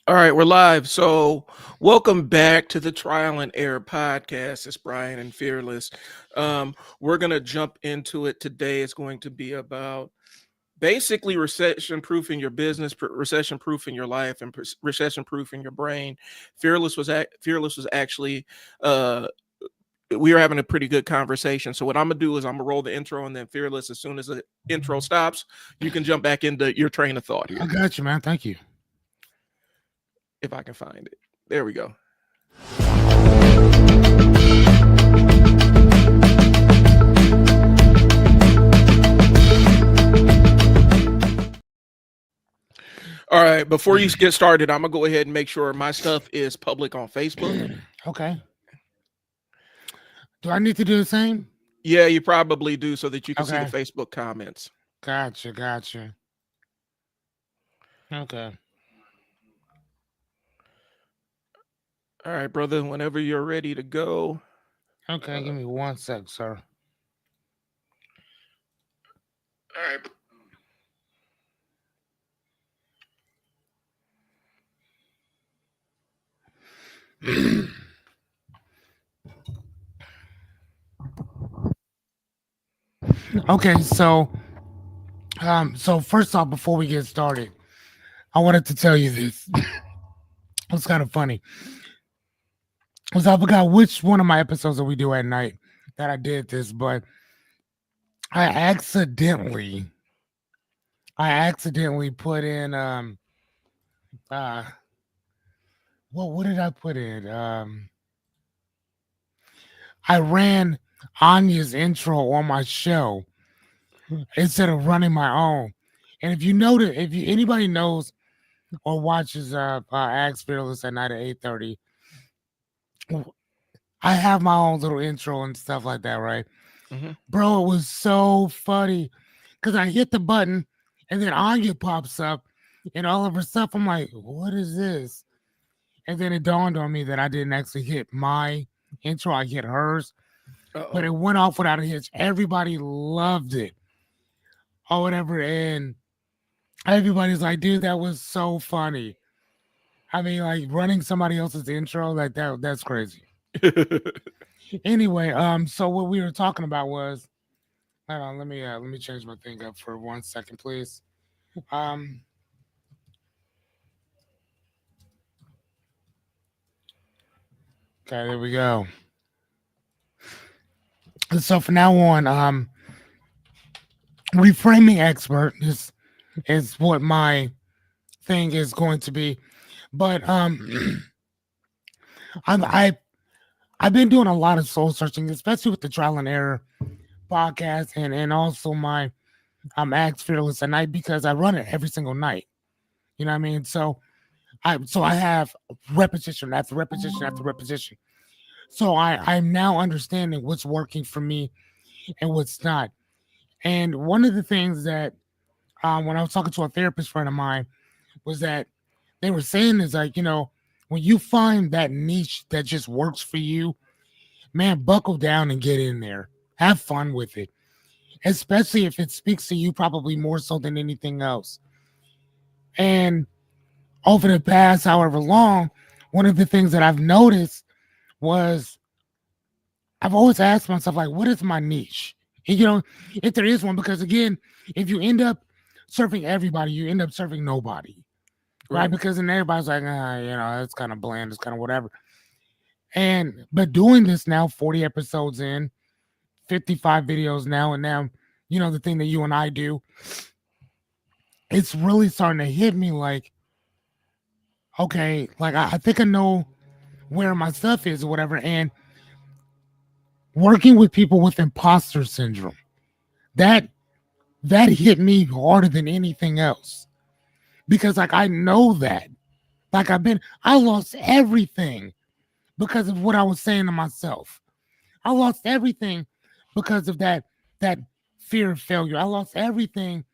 All right, we're live. So, welcome back to the Trial and Error podcast. It's Brian and Fearless. We're going to jump into it today. It's going to be about basically recession proofing your business, recession proofing your life, and recession proofing your brain. Fearless was actually we were having a pretty good conversation. So what I'm gonna do is I'm gonna roll the intro, and then Fearless, as soon as the intro stops, you can jump back into your train of thought here. I got you, man. Thank you. If I can find it. There we go. All right, before you get started, I'm gonna go ahead and make sure my stuff is public on Facebook. Okay. Do I need to do the same? Yeah, you probably do, so that you can see Okay. the Facebook comments. Gotcha. Okay. All right, brother, whenever you're ready to go. Okay, give me 1 sec, sir. All right. Okay, so first off, before we get started, I wanted to tell you this. It's kind of funny. Because I forgot which one of my episodes that we do at night that I did this, but I accidentally put in what did I put in? I ran Anya's intro on my show instead of running my own. And if you notice, anybody knows or watches Ask Fearless at night at 8:30, I have my own little intro and stuff like that, right? Mm-hmm. Bro, it was so funny because I hit the button and then Anya pops up and all of her stuff. I'm like, what is this? And then it dawned on me that I didn't actually hit my intro, I hit hers. But it went off without a hitch. Everybody loved it or whatever. And everybody's like, dude, that was so funny. I mean, like running somebody else's intro, like that's crazy. Anyway, so what we were talking about was, hold on, let me change my thing up for 1 second, please. Okay, there we go. So from now on, reframing expert is what my thing is going to be. But I've been doing a lot of soul searching, especially with the Trial and Error podcast and also my Ask Fearless at night, because I run it every single night. You know what I mean? So I have repetition after repetition after repetition. So I'm now understanding what's working for me and what's not. And one of the things that when I was talking to a therapist friend of mine was that they were saying is like, when you find that niche that just works for you, man, buckle down and get in there. Have fun with it, especially if it speaks to you probably more so than anything else. And over the past however long, one of the things that I've noticed was I've always asked myself, like, what is my niche? And, if there is one, because again, if you end up serving everybody, you end up serving nobody. Right? Because then everybody's like, it's kind of bland, it's kind of whatever. But doing this now, 40 episodes in, 55 videos now, and now, the thing that you and I do, it's really starting to hit me like, okay, like I think I know where my stuff is or whatever. And working with people with imposter syndrome, that hit me harder than anything else. Because like I know that. Like I lost everything because of what I was saying to myself. I lost everything because of that fear of failure. I lost everything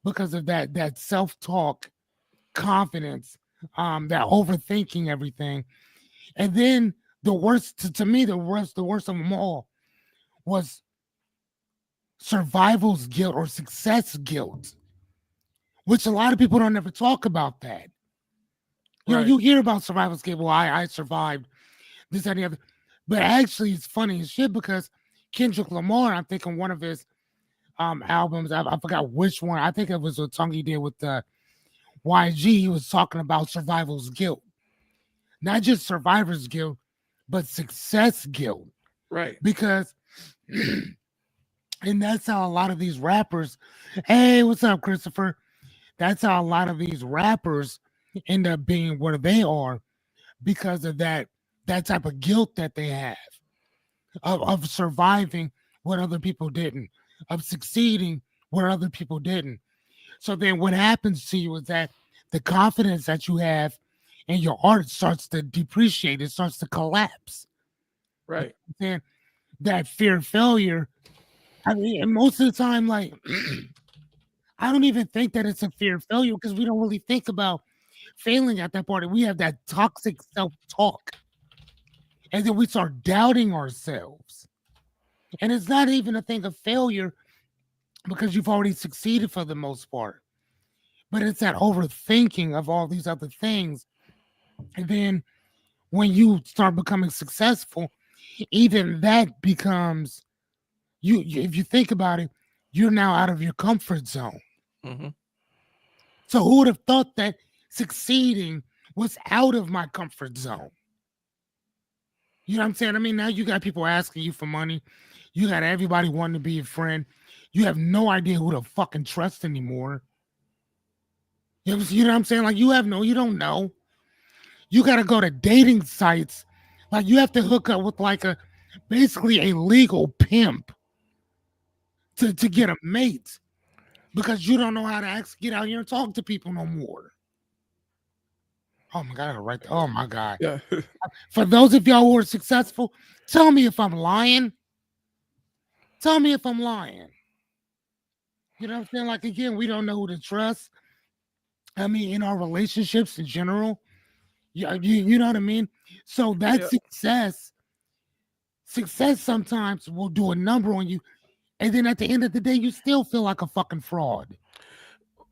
because of that self-talk, confidence, that overthinking everything. And then the worst to me, the worst of them all was survival's guilt or success guilt, which a lot of people don't ever talk about that. You know, Right. you hear about survival skill. Well, I survived this and the other, but actually, it's funny as shit because Kendrick Lamar. I'm thinking one of his albums. I forgot which one. I think it was a song he did with YG. He was talking about survival's guilt, not just survivor's guilt, but success guilt. Right. Because, and that's how a lot of these rappers. Hey, what's up, Christopher? That's how a lot of these rappers end up being where they are because of that type of guilt that they have of surviving what other people didn't, of succeeding where other people didn't. So then what happens to you is that the confidence that you have in your art starts to depreciate, it starts to collapse. Right. Then that fear of failure, I mean, and most of the time, like I don't even think that it's a fear of failure because we don't really think about failing at that part. We have that toxic self-talk. And then we start doubting ourselves. And it's not even a thing of failure because you've already succeeded for the most part. But it's that overthinking of all these other things. And then when you start becoming successful, even that becomes if you think about it, you're now out of your comfort zone. Mm-hmm. So who would have thought that succeeding was out of my comfort zone? You know what I'm saying? I mean, now you got people asking you for money. You got everybody wanting to be your friend. You have no idea who to fucking trust anymore. You know what I'm saying? Like you don't know. You got to go to dating sites. Like you have to hook up with like basically a legal pimp to get a mate because you don't know how to get out here and talk to people no more. Oh my God, right there. Oh my God. Yeah. For those of y'all who are successful, tell me if I'm lying. Tell me if I'm lying. You know what I'm saying? Like again, we don't know who to trust. I mean, in our relationships in general. Yeah, you know what I mean? So that Yeah. success sometimes will do a number on you. And then at the end of the day, you still feel like a fucking fraud.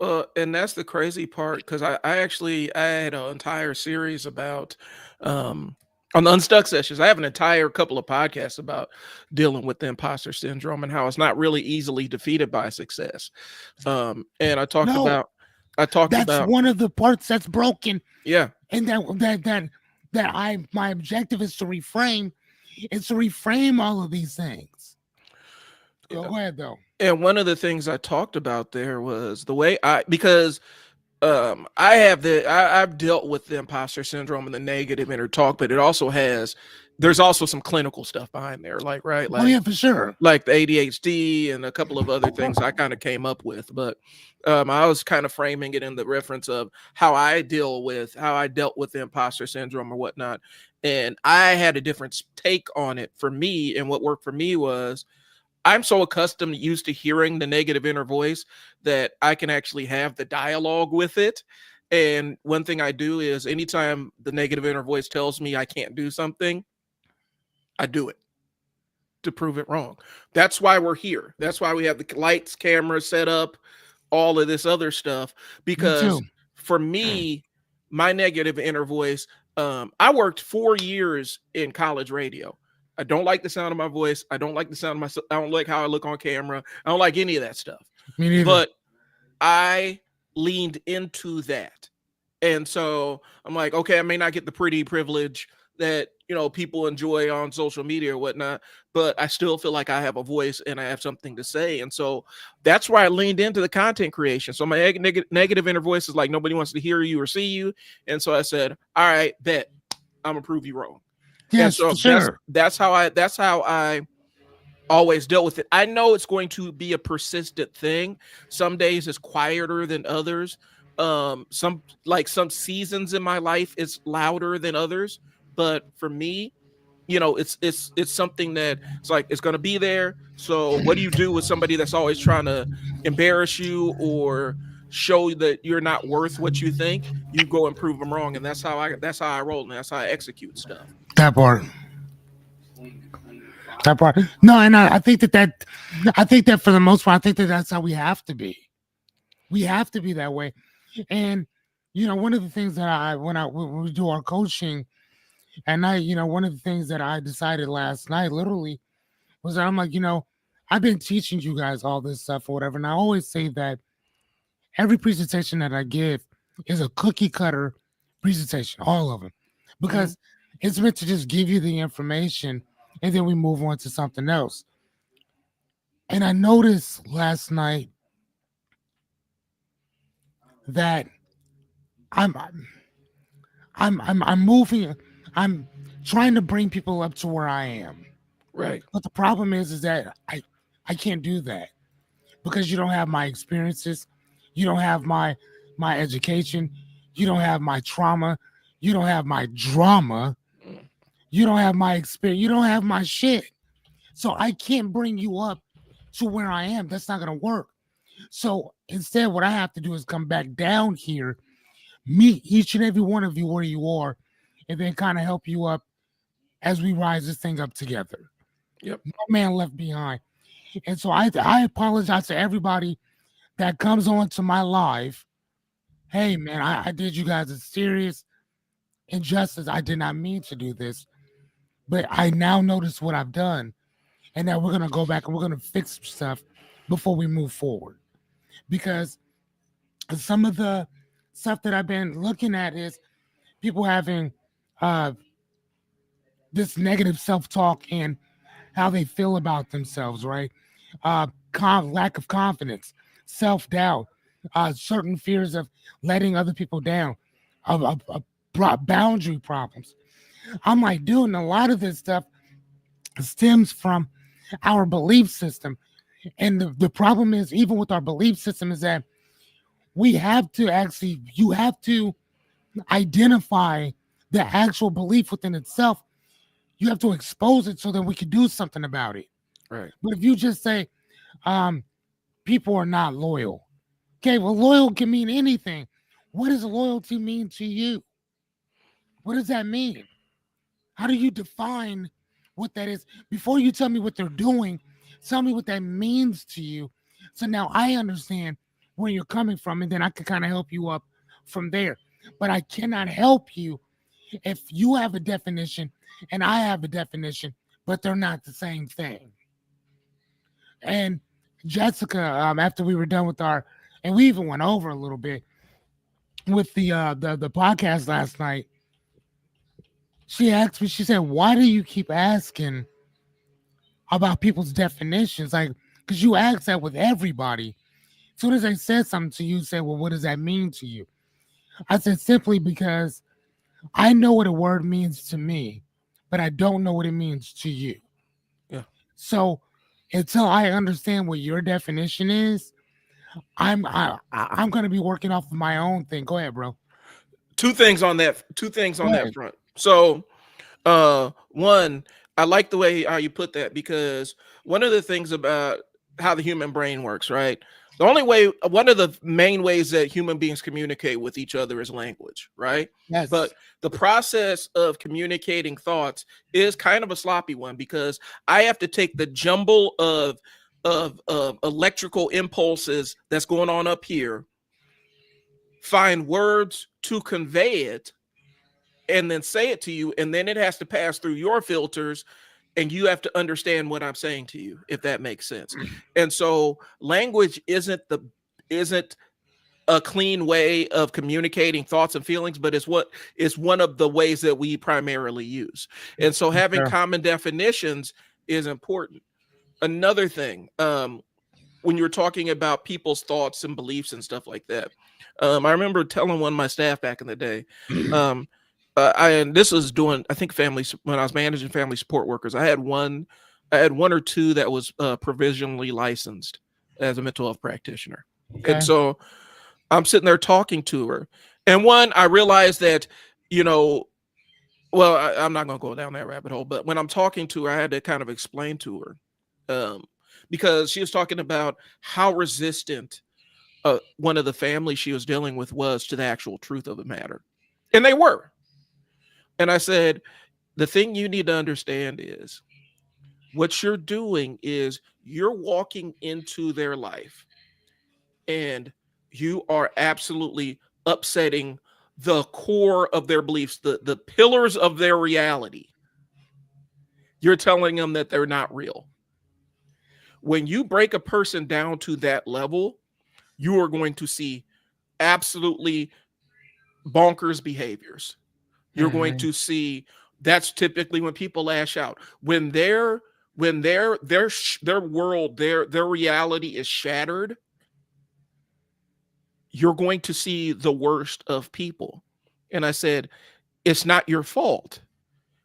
And that's the crazy part because I had an entire series about on the Unstuck sessions. I have an entire couple of podcasts about dealing with the imposter syndrome and how it's not really easily defeated by success. And No, I talked that's about one of the parts that's broken. yeah. And my objective is to reframe all of these things. Yeah. Go ahead though. And one of the things I talked about there was the way because I've dealt with the imposter syndrome and the negative inner talk, but there's also some clinical stuff behind there, like right, Oh yeah, for sure. like the ADHD and a couple of other things I kind of came up with. But I was kind of framing it in the reference of how I dealt with the imposter syndrome or whatnot. And I had a different take on it for me. And what worked for me was I'm so accustomed, used to hearing the negative inner voice that I can actually have the dialogue with it. And one thing I do is anytime the negative inner voice tells me I can't do something, I do it to prove it wrong. That's why we're here. That's why we have the lights, cameras set up, all of this other stuff. Because for me, my negative inner voice, I worked 4 years in college radio. I don't like the sound of my voice. I don't like the sound of myself. I don't like how I look on camera. I don't like any of that stuff. Me neither. But I leaned into that. And so I'm like, okay, I may not get the pretty privilege that, people enjoy on social media or whatnot, but I still feel like I have a voice and I have something to say. And so that's why I leaned into the content creation. So my negative inner voice is like, nobody wants to hear you or see you. And so I said, all right, bet I'm gonna prove you wrong. Yes, and so for sure. that's how I always dealt with it. I know it's going to be a persistent thing. Some days it's quieter than others. Some seasons in my life it's louder than others. But for me, it's something that it's like it's gonna be there. So what do you do with somebody that's always trying to embarrass you or show that you're not worth what you think? You go and prove them wrong, and that's how I roll, and that's how I execute stuff. That part. No, and I think that for the most part, I think that that's how we have to be. We have to be that way. And one of the things that when we do our coaching at night, one of the things that I decided last night, literally, was that I'm like, I've been teaching you guys all this stuff or whatever, and I always say that every presentation that I give is a cookie cutter presentation, all of them, Hmm. because it's meant to just give you the information, and then we move on to something else. And I noticed last night that I'm I'm moving. I'm trying to bring people up to where I am. Right. But the problem is that I can't do that because you don't have my experiences, you don't have my education, you don't have my trauma, you don't have my drama, Mm. you don't have my experience, you don't have my shit. So I can't bring you up to where I am. That's not gonna work. So instead, what I have to do is come back down here, meet each and every one of you where you are, and then kind of help you up as we rise this thing up together. Yep. No man left behind. And so I apologize to everybody that comes on to my live. Hey man, I did you guys a serious injustice. I did not mean to do this, but I now notice what I've done. And now we're gonna go back and we're gonna fix stuff before we move forward. Because some of the stuff that I've been looking at is people having uh this negative self-talk and how they feel about themselves, right? Lack of confidence, self doubt, certain fears of letting other people down, of boundary problems. I'm like, dude, and a lot of this stuff stems from our belief system. And the problem is, even with our belief system, is that you have to identify the actual belief within itself. You have to expose it so that we can do something about it. Right. But if you just say, um, people are not loyal. Okay, well, loyal can mean anything. What does loyalty mean to you? What does that mean? How do you define what that is? Before you tell me what they're doing, tell me what that means to you. So now I understand where you're coming from, and then I can kind of help you up from there. But I cannot help you if you have a definition and I have a definition, but they're not the same thing. And Jessica, after we were done with and we even went over a little bit with the podcast last night. She asked me, she said, "Why do you keep asking about people's definitions? Like, because you ask that with everybody. As soon as I said something to you, you say, well, what does that mean to you?" I said, simply because I know what a word means to me, but I don't know what it means to you. Yeah. So until I understand what your definition is, I'm gonna be working off of my own thing. Go ahead, bro. Two things on that. Two things Go on that ahead. front. So, one, I like the way how you put that because one of the things about how the human brain works, right? The only way, one of the main ways that human beings communicate with each other is language, right? Yes. But the process of communicating thoughts is kind of a sloppy one because I have to take the jumble of electrical impulses that's going on up here, find words to convey it, and then say it to you, and then it has to pass through your filters, and you have to understand what I'm saying to you, if that makes sense. And so language isn't a clean way of communicating thoughts and feelings, but it's one of the ways that we primarily use. And so having Sure. common definitions is important. Another thing, when you're talking about people's thoughts and beliefs and stuff like that. I remember telling one of my staff back in the day, um, and this was doing, I think, when I was managing family support workers. I had one or two that was provisionally licensed as a mental health practitioner, and Okay. so I'm sitting there talking to her, and one, I realized that, you know, well, I'm not going to go down that rabbit hole, but when I'm talking to her, I had to kind of explain to her, um, because she was talking about how resistant one of the families she was dealing with was to the actual truth of the matter. And they were. And I said, the thing you need to understand is what you're doing is you're walking into their life and you are absolutely upsetting. the core of their beliefs, the pillars of their reality, you're telling them that they're not real. When you break a person down to that level, you are going to see absolutely bonkers behaviors. You're going Mm-hmm. to see that's typically when people lash out. When their world, their reality is shattered, you're going to see the worst of people. And I said, it's not your fault.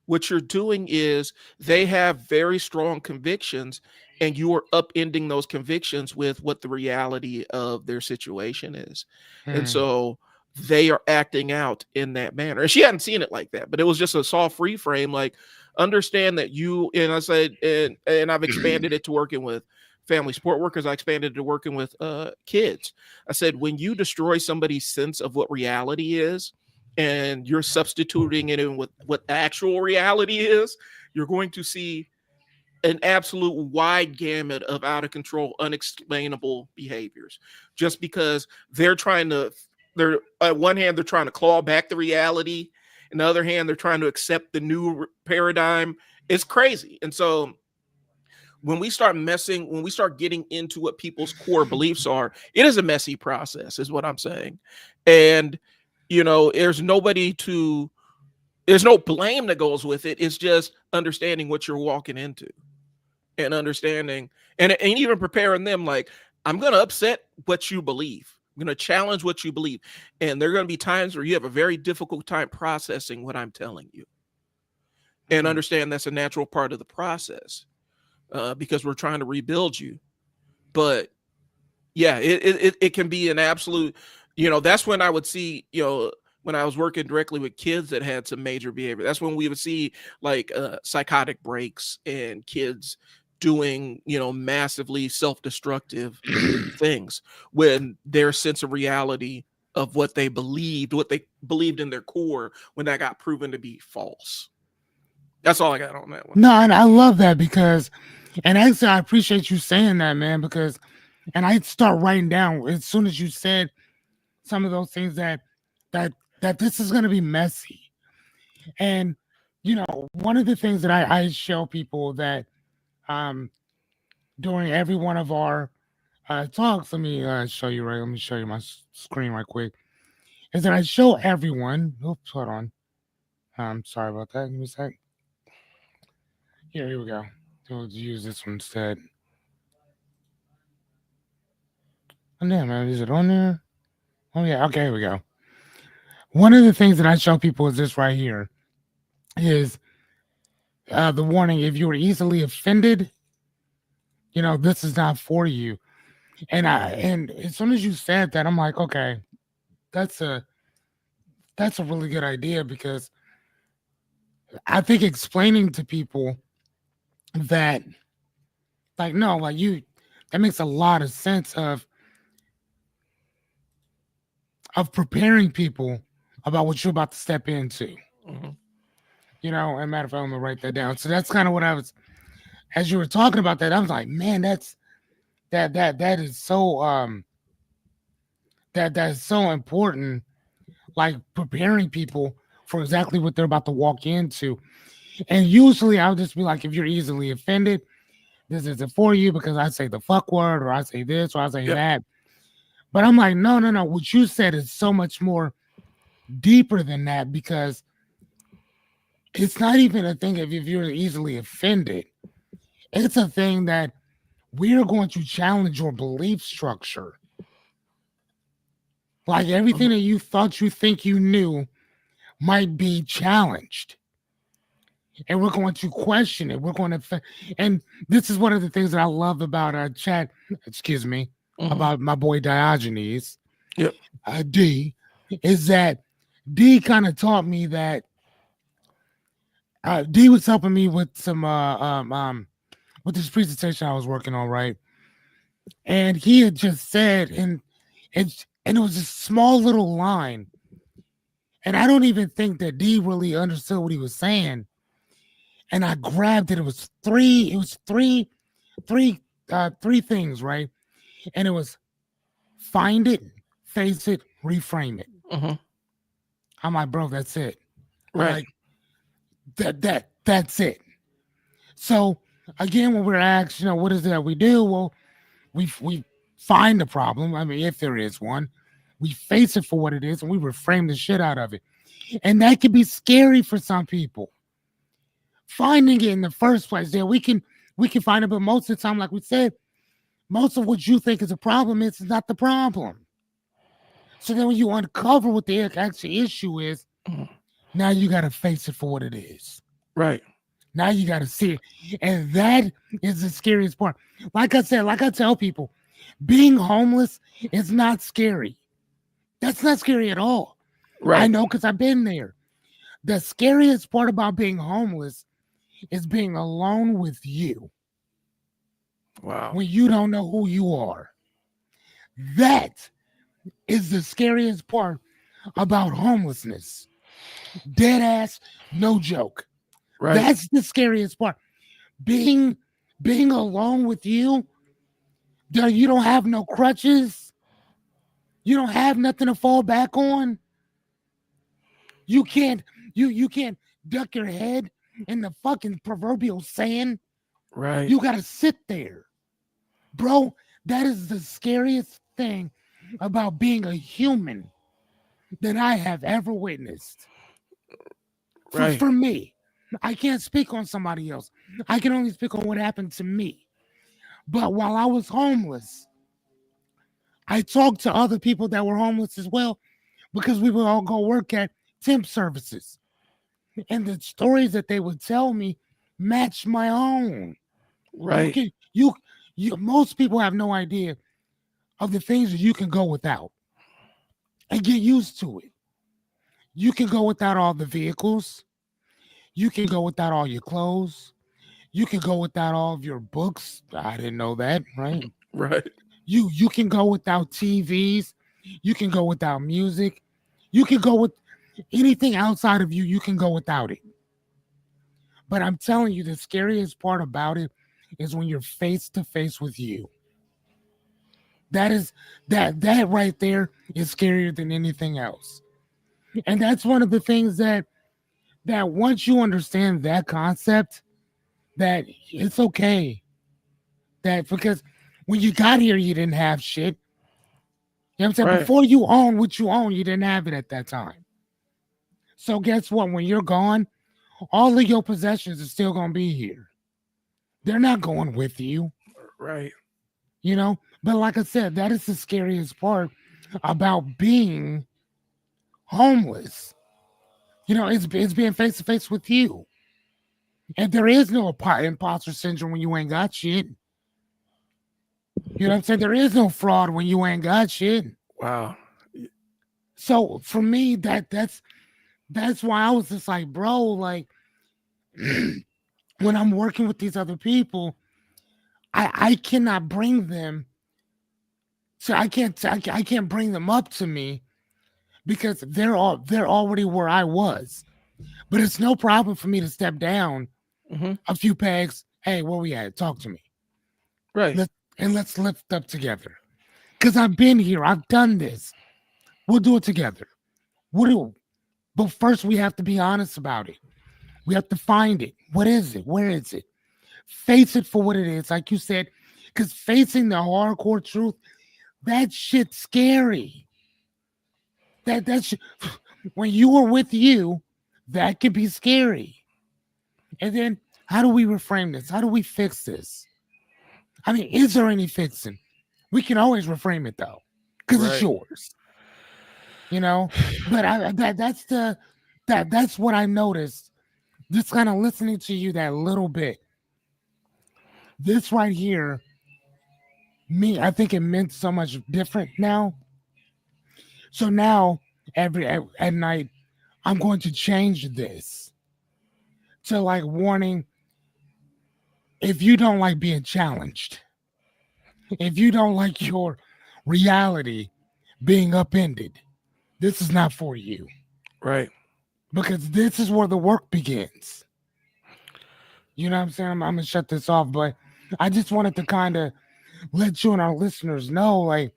What you're doing is they have very strong convictions, and you are upending those convictions with what the reality of their situation is. And Mm. so they are acting out in that manner. And she hadn't seen it like that, but it was just a soft reframe. Like, understand that you, and I said, and I've expanded it to working with family support workers. I expanded it to working with kids. I said, when you destroy somebody's sense of what reality is, and you're substituting it in with what actual reality is, you're going to see an absolute wide gamut of out of control, unexplainable behaviors. Just because they're on one hand, they're trying to claw back the reality. On the other hand, they're trying to accept the new paradigm. It's crazy. And so when we start getting into what people's core beliefs are, it is a messy process, is what I'm saying. And there's no blame that goes with it. It's just understanding what you're walking into, and understanding, and even preparing them, like, I'm going to upset what you believe. I'm going to challenge what you believe. And there are going to be times where you have a very difficult time processing what I'm telling you, and Mm. understand that's a natural part of the process, because we're trying to rebuild you. But yeah, it can be an absolute, that's when I would see, when I was working directly with kids that had some major behavior, that's when we would see, like, psychotic breaks and kids doing, massively self-destructive things, when their sense of reality of what they believed in their core, when that got proven to be false. That's all I got on that one. No, and I love that because, and actually, I appreciate you saying that, man, because, and I start writing down as soon as you said some of those things that that this is going to be messy. And one of the things that I show people that um during every one of our talks, show you right. Let me show you my screen right quick. Is that I show everyone. Oops, hold on. Sorry about that. Give me a sec. Here we go. We'll use this one instead. Oh, damn, man, is it on there? Oh yeah. Okay, here we go. One of the things that I show people is this right here. Is the warning: if you are easily offended, this is not for you. And as soon as you said that, I'm like, okay, that's a that's a really good idea because I think explaining to people that, like, no, like, you, that makes a lot of sense of preparing people about what you're about to step into. Mhm. And matter of fact, I'm gonna write that down. So that's kind of what I was, as you were talking about that, I was like, man, that is so that's so important. Like, preparing people for exactly what they're about to walk into. And usually I'll just be like, if you're easily offended, this isn't for you because I say the fuck word or I say this or I say Yep. that. But I'm like, no, no, no. What you said is so much more deeper than that because it's not even a thing of if you're easily offended. It's a thing that we are going to challenge your belief structure. Like, everything Mhm. that you thought you think you knew might be challenged. And we're going to question it. We're going to, and this is one of the things that I love about chat, excuse me, Mhm. about my boy Diogenes, Yep. D, is that D kind of taught me that D was helping me with some with this presentation I was working on, right? And he had just said, and it was a small little line, and I don't even think that D really understood what he was saying. And I grabbed it. It was three. It was three things, right? And it was find it, face it, reframe it. Mhm. I'm like, bro, that's it. I'm Right. like, that's it. So again, when we're asked, what is it that we do? Well, we find the problem. I mean, if there is one, we face it for what it is and we reframe the shit out of it. And that can be scary for some people. Finding it in the first place, yeah, we can find it, but most of the time, like we said, most of what you think is a problem is not the problem. So then when you uncover what the actual issue is, Mhm. now you got to face it for what it is. Right. Now you got to see it. And that is the scariest part. Like I said, like I tell people, being homeless is not scary. That's not scary at all. I Right. know because I've been there. The scariest part about being homeless is being alone with you Wow. when you don't know who you are. That is the scariest part about homelessness. Dead ass, no joke. Right. That's the scariest part. Being being alone with you, you don't have no crutches. You don't have nothing to fall back on. You can't you can't duck your head in the fucking proverbial sand. Right. You gotta sit there. Bro, that is the scariest thing about being a human that I have ever witnessed. For Right. for me. I can't speak on somebody else. I can only speak on what happened to me. But while I was homeless, I talked to other people that were homeless as well because we would all go work at temp services. And the stories that they would tell me matched my own. You Right. can you most people have no idea of the things that you can go without and get used to it. You can go without all the vehicles. You can go without all your clothes. You can go without all of your books. I didn't know that, right? Right. You can go without TVs. You can go without music. You can go with anything outside of you. You can go without it. But I'm telling you, the scariest part about it is when you're face to face with you. That is that right there is scarier than anything else. And that's one of the things that once you understand that concept, that it's okay. That because when you got here, you didn't have shit. You know what I'm saying? Right. Before you own what you own, you didn't have it at that time. So guess what? When you're gone, all of your possessions are still gonna be here. They're not going with you, Right. you know? But like I said, that is the scariest part about being homeless. It's being face to face with you. And there is no imposter syndrome when you ain't got shit. You know what I'm saying? There is no fraud when you ain't got shit. Wow. So for me, that's why I was just like, bro, like when I'm working with these other people, I cannot bring them. So I can't bring them up to me because they're already where I was. But it's no problem for me to step down Hmm. a few pegs. Hey, where we at? Talk to me. Right. Let's lift up together. Cause I've been here. I've done this. We'll do it together. What do? But first, we have to be honest about it. We have to find it. What is it? Where is it? Face it for what it is, like you said. Because facing the hardcore truth, that shit's scary. That when you are with you, that can be scary. And then, how do we reframe this? How do we fix this? I mean, is there any fixing? We can always reframe it though, because it's Right. yours. You know. But that's what I noticed. Just kind of listening to you that little bit. This right here, I think it meant so much different now. So now, at night, I'm going to change this to like warning. If you don't like being challenged, if you don't like your reality being upended, this is not for you Right. because this is where the work begins. You know what I'm saying? I'm gonna shut this off, but I just wanted to kind of let you and our listeners know, like,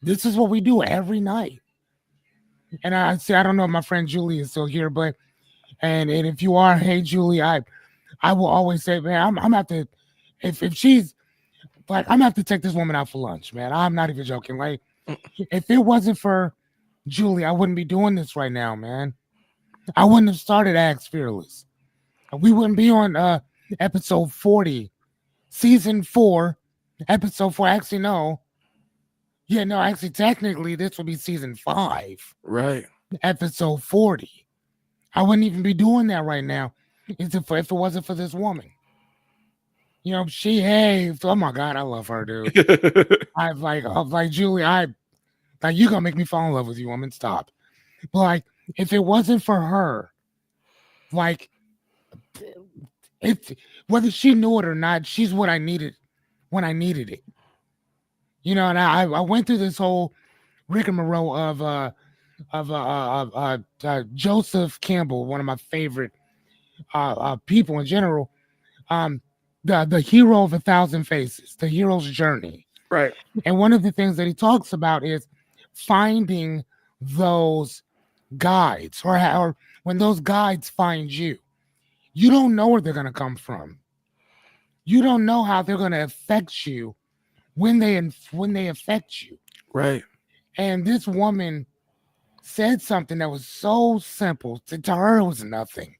this is what we do every night. And I see, I don't know if my friend Julie is still here, but and if you are, hey Julie, I will always say, man, I'm gonna have to, if she's like, I'm gonna have to take this woman out for lunch, man. I'm not even joking. Like, if it wasn't for Julie, I wouldn't be doing this right now, man. I wouldn't have started Axe Fearless. We wouldn't be on episode 40, season 4, episode 4. Actually, no. Yeah, no, actually, technically, this would be season 5, Right. episode 40. I wouldn't even be doing that right now if it wasn't for this woman. You know, she, hey, oh my God, I love her, dude. I'm like, Julie, like, you gonna make me fall in love with you, woman. Stop. But like, if it wasn't for her, like, if whether she knew it or not, she's what I needed when I needed it. You know, and I went through this whole rigmarole of Joseph Campbell, one of my favorite people in general. Um, the hero of 1,000 faces, the hero's journey. Right. And one of the things that he talks about is finding those guides, or when those guides find you, you don't know where they're going to come from. You don't know how they're going to affect you when they affect you. Right. And this woman said something that was so simple. To her, it was nothing.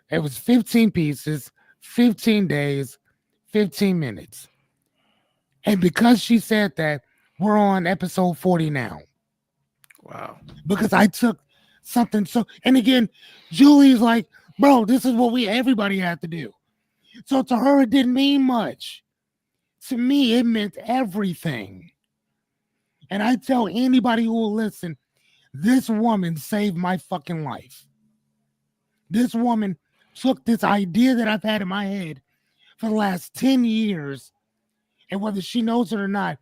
It was 15 pieces, 15 days, 15 minutes. And because she said that, we're on episode 40 now. Wow. Because I took something so, and again, Julie's like, bro, this is what everybody had to do. So to her, it didn't mean much. To me, it meant everything. And I tell anybody who will listen, this woman saved my fucking life. This woman took this idea that I've had in my head for the last 10 years, and whether she knows it or not,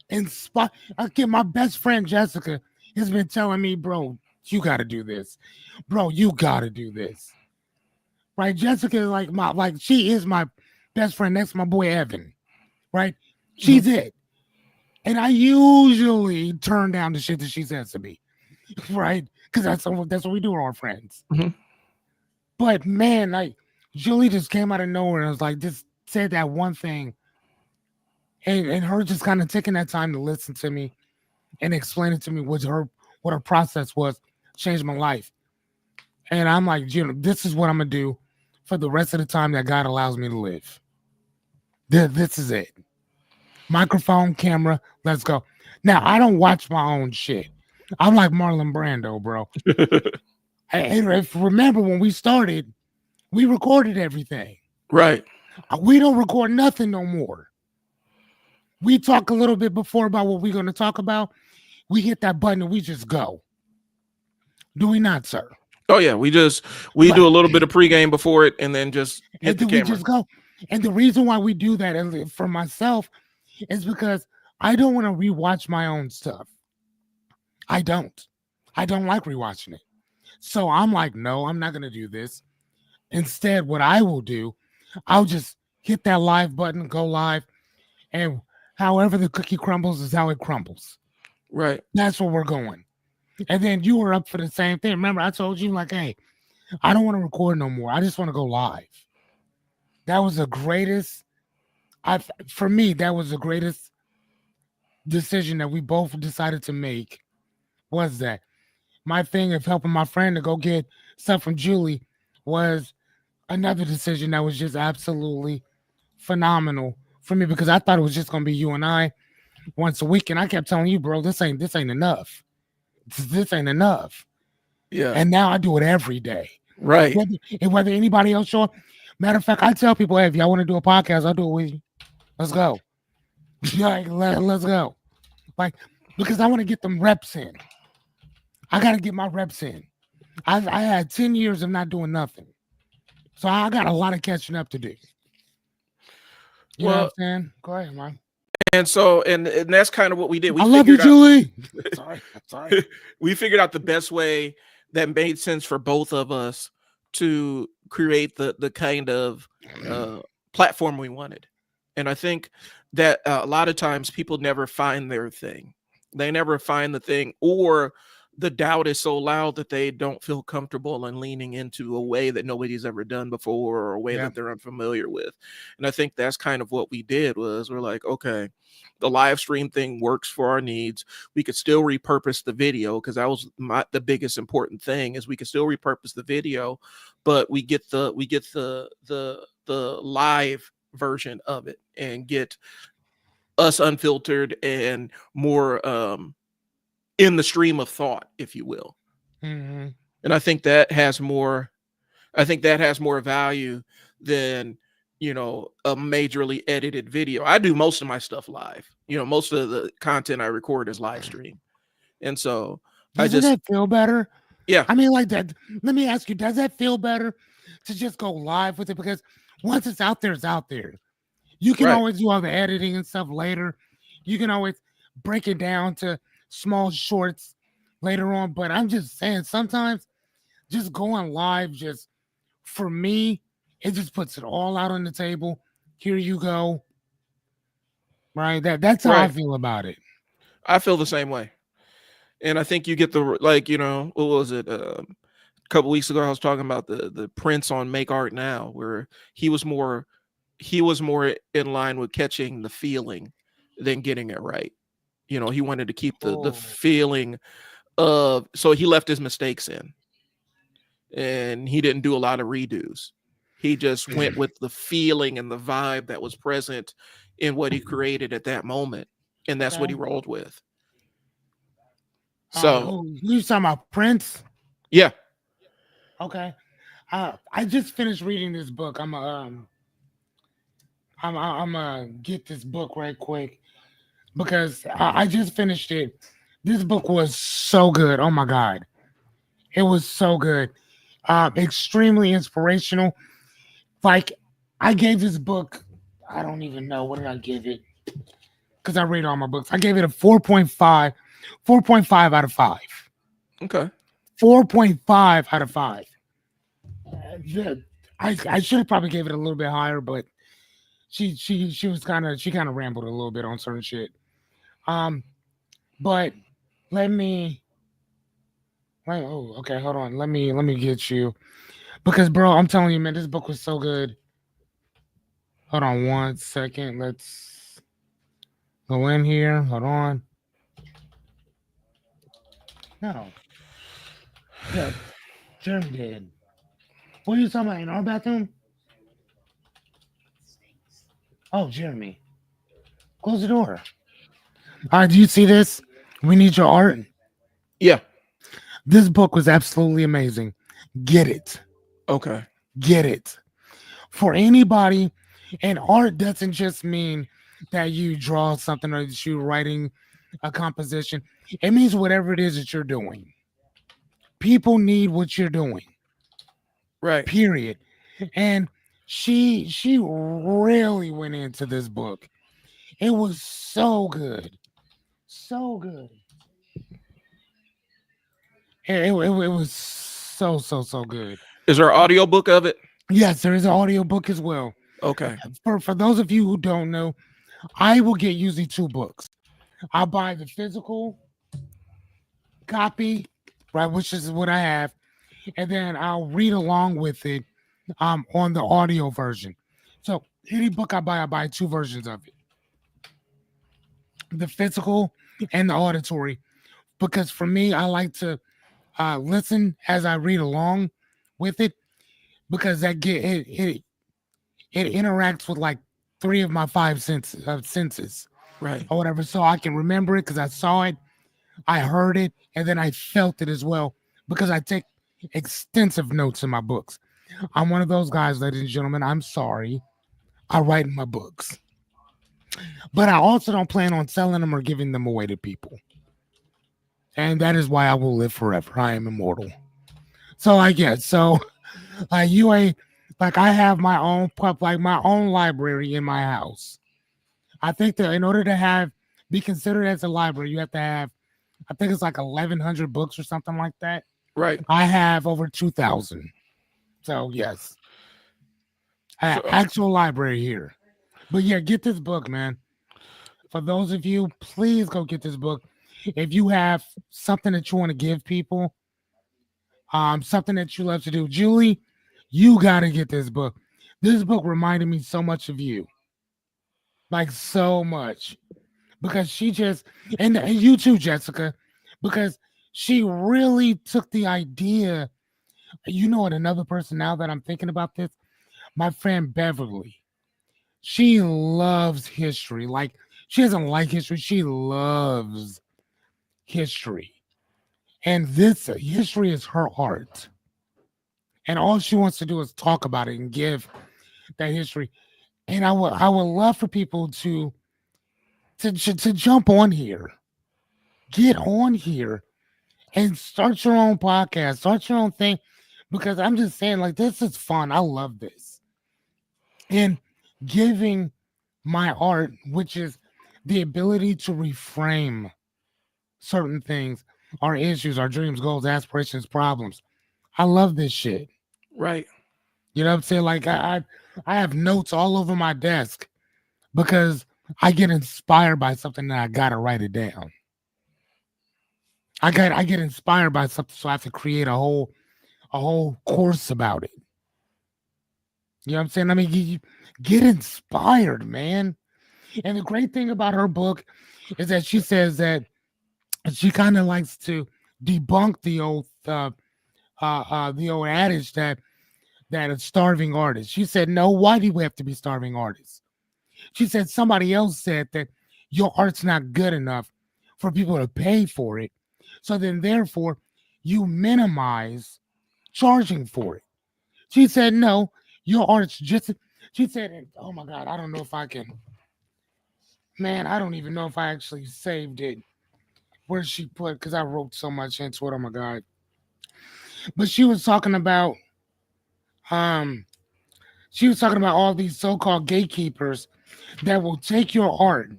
again, my best friend Jessica has been telling me, bro, you got to do this. Bro, you got to do this. Right? Jessica is like she is my best friend next to my boy Evan. Right? She's it. And I usually turn down the shit that she says to me. Right? Because that's what we do with our friends. Mm-hmm. But man, like, Julie just came out of nowhere and was like, just said that one thing. And her just kind of taking that time to listen to me and explain it to me what her process was, changed my life. And I'm like, you know, this is what I'm gonna do for the rest of the time that God allows me to live. This is it. Microphone, camera, let's go. Now, I don't watch my own shit. I'm like Marlon Brando, bro. Remember when we started, we recorded everything. Right. We don't record nothing no more. We talk a little bit before about what we're going to talk about. We hit that button and we just go. Do we not, sir? Oh yeah, we do a little bit of pregame before it, and then just hit the camera. We just go. And the reason why we do that, and for myself, is because I don't want to rewatch my own stuff. I don't like rewatching it. So I'm like, no, I'm not going to do this. Instead, what I will do, I'll just hit that live button, go live, and however the cookie crumbles is how it crumbles. Right. That's where we're going. And then you were up for the same thing. Remember, I told you, like, hey, I don't want to record no more. I just want to go live. That was the greatest, for me, that was the greatest decision that we both decided to make, was that. My thing of helping my friend to go get stuff from Julie was another decision that was just absolutely phenomenal for me, because I thought it was just going to be you and I once a week. And I kept telling you, bro, this ain't enough. This ain't enough. Yeah. And now I do it every day. Right. Whether anybody else show up. Matter of fact, I tell people, hey, if y'all want to do a podcast, I'll do it with you. Let's go. Like, let's go. Like, because I want to get them reps in. I got to get my reps in. I had 10 years of not doing nothing. So I got a lot of catching up to do. You know what I'm saying? Go ahead, man. And so, and that's kind of what we did. I love you, Julie. Sorry. We figured out the best way that made sense for both of us to create the kind of platform we wanted. And I think that a lot of times people never find their thing. They never find the thing, or the doubt is so loud that they don't feel comfortable in leaning into a way that nobody's ever done before, or a way Yeah. that they're unfamiliar with. And I think that's kind of what we did. Was we're like, okay, the live stream thing works for our needs. We could still repurpose the video, because that was the biggest important thing, is we could still repurpose the video, but we get the live version of it, and get us unfiltered and more in the stream of thought, if you will. Mm-hmm. And I think that has more value than, a majorly edited video. I do most of my stuff live. Most of the content I record is live stream. And so I Doesn't just that feel better? yeah, I mean, like that. Let me ask you: does that feel better to just go live with it? Because once it's out there, it's out there. You can right. always do all the editing and stuff later. You can always break it down to small shorts later on. But I'm just saying, sometimes just going live, just for me, it just puts it all out on the table. Here you go. Right. That's how I Right. feel about it. I feel the same way. And I think you get the, like, what was it? A couple weeks ago I was talking about the Prince on Make Art Now, where he was more in line with catching the feeling than getting it right. He wanted to keep the Oh, feeling of, so he left his mistakes in, and he didn't do a lot of redos. He just went with the feeling and the vibe that was present in what he created at that moment, and that's what he okay. rolled with. So Who you talking about? Prince? yeah. Okay. I just finished reading this book. I'm gonna get this book right quick because I just finished it. This book was so good. Oh my god, it was so good. Extremely inspirational. Like I gave this book. I don't even know what did I give it because I read all my books. I gave it a 4.5, 4.5 out of 5. Okay. 4.5 out of 5. Yeah, I should have probably gave it a little bit higher, but she was kind of rambled a little bit on certain shit. Um, but let me oh okay, hold on. Let me get you because bro, I'm telling you, man, this book was so good. Hold on 1 second. Let's go in here. Hold on. No, yeah, Jeremy did. What are you talking about in our bathroom? Oh, Jeremy, close the door. All right, do you see this? We need your art. Yeah. This book was absolutely amazing. Get it. Okay. Get it. For anybody, and art doesn't just mean that you draw something or that you're writing a composition. It means whatever it is that you're doing. People need what you're doing. Right. Period. And she really went into this book. It was so good. So good. It was so good. Is there an audio book of it? Yes, there is an audio book as well. Okay. For those of you who don't know, I will get usually 2 books. I'll buy the physical copy, right, which is what I have, and then I'll read along with it on the audio version. So any book I buy 2 versions of it. The physical and the auditory. Because for me, I like to listen as I read along with it because that get it interacts with like 3 of my 5 senses Right. or whatever, so I can remember it because I saw it, I heard it, and then I felt it as well because I take extensive notes in my books. I'm one of those guys, ladies and gentlemen. I'm sorry, I write in my books, but I also don't plan on selling them or giving them away to people, and that is why I will live forever. I am immortal. So I guess so. You ain't like I have my own like my own library in my house. I think that in order to be considered as a library, you have to have, I think it's like 1,100 books or something like that. Right. I have over 2,000. So yes, So actual library here. But yeah, get this book, man. For those of you, please go get this book. If you have something that you want to give people, something that you love to do, Julie, you got to get this book. This book reminded me so much of you, like so much, because she just, and you too, Jessica, because she really took the idea. You know what? Another person, now that I'm thinking about this, my friend Beverly. She loves history. Like, she doesn't like history. She loves history. And this history is her art. And all she wants to do is talk about it and give that history. And I would love for people to jump on here, get on here, and start your own podcast, start your own thing. Because I'm just saying, like, this is fun. I love this. And giving my art, which is the ability to reframe certain things, our issues, our dreams, goals, aspirations, problems. I love this shit. Right. You know what I'm saying? Like, I have notes all over my desk because I get inspired by something and I gotta write it down. I get inspired by something, so I have to create a whole course about it. You know what I'm saying? I mean, you get inspired, man. And the great thing about her book is that she says that she kind of likes to debunk the old adage that a starving artist. She said, no, why do we have to be starving artists? She said somebody else said that your art's not good enough for people to pay for it. So then therefore you minimize charging for it. She said, no, your art's just she said, oh my God, I don't know if I can, man, I don't even know if I actually saved it where she put, because I wrote so much into it. Oh my God. But um she was talking about all these so-called gatekeepers that will take your art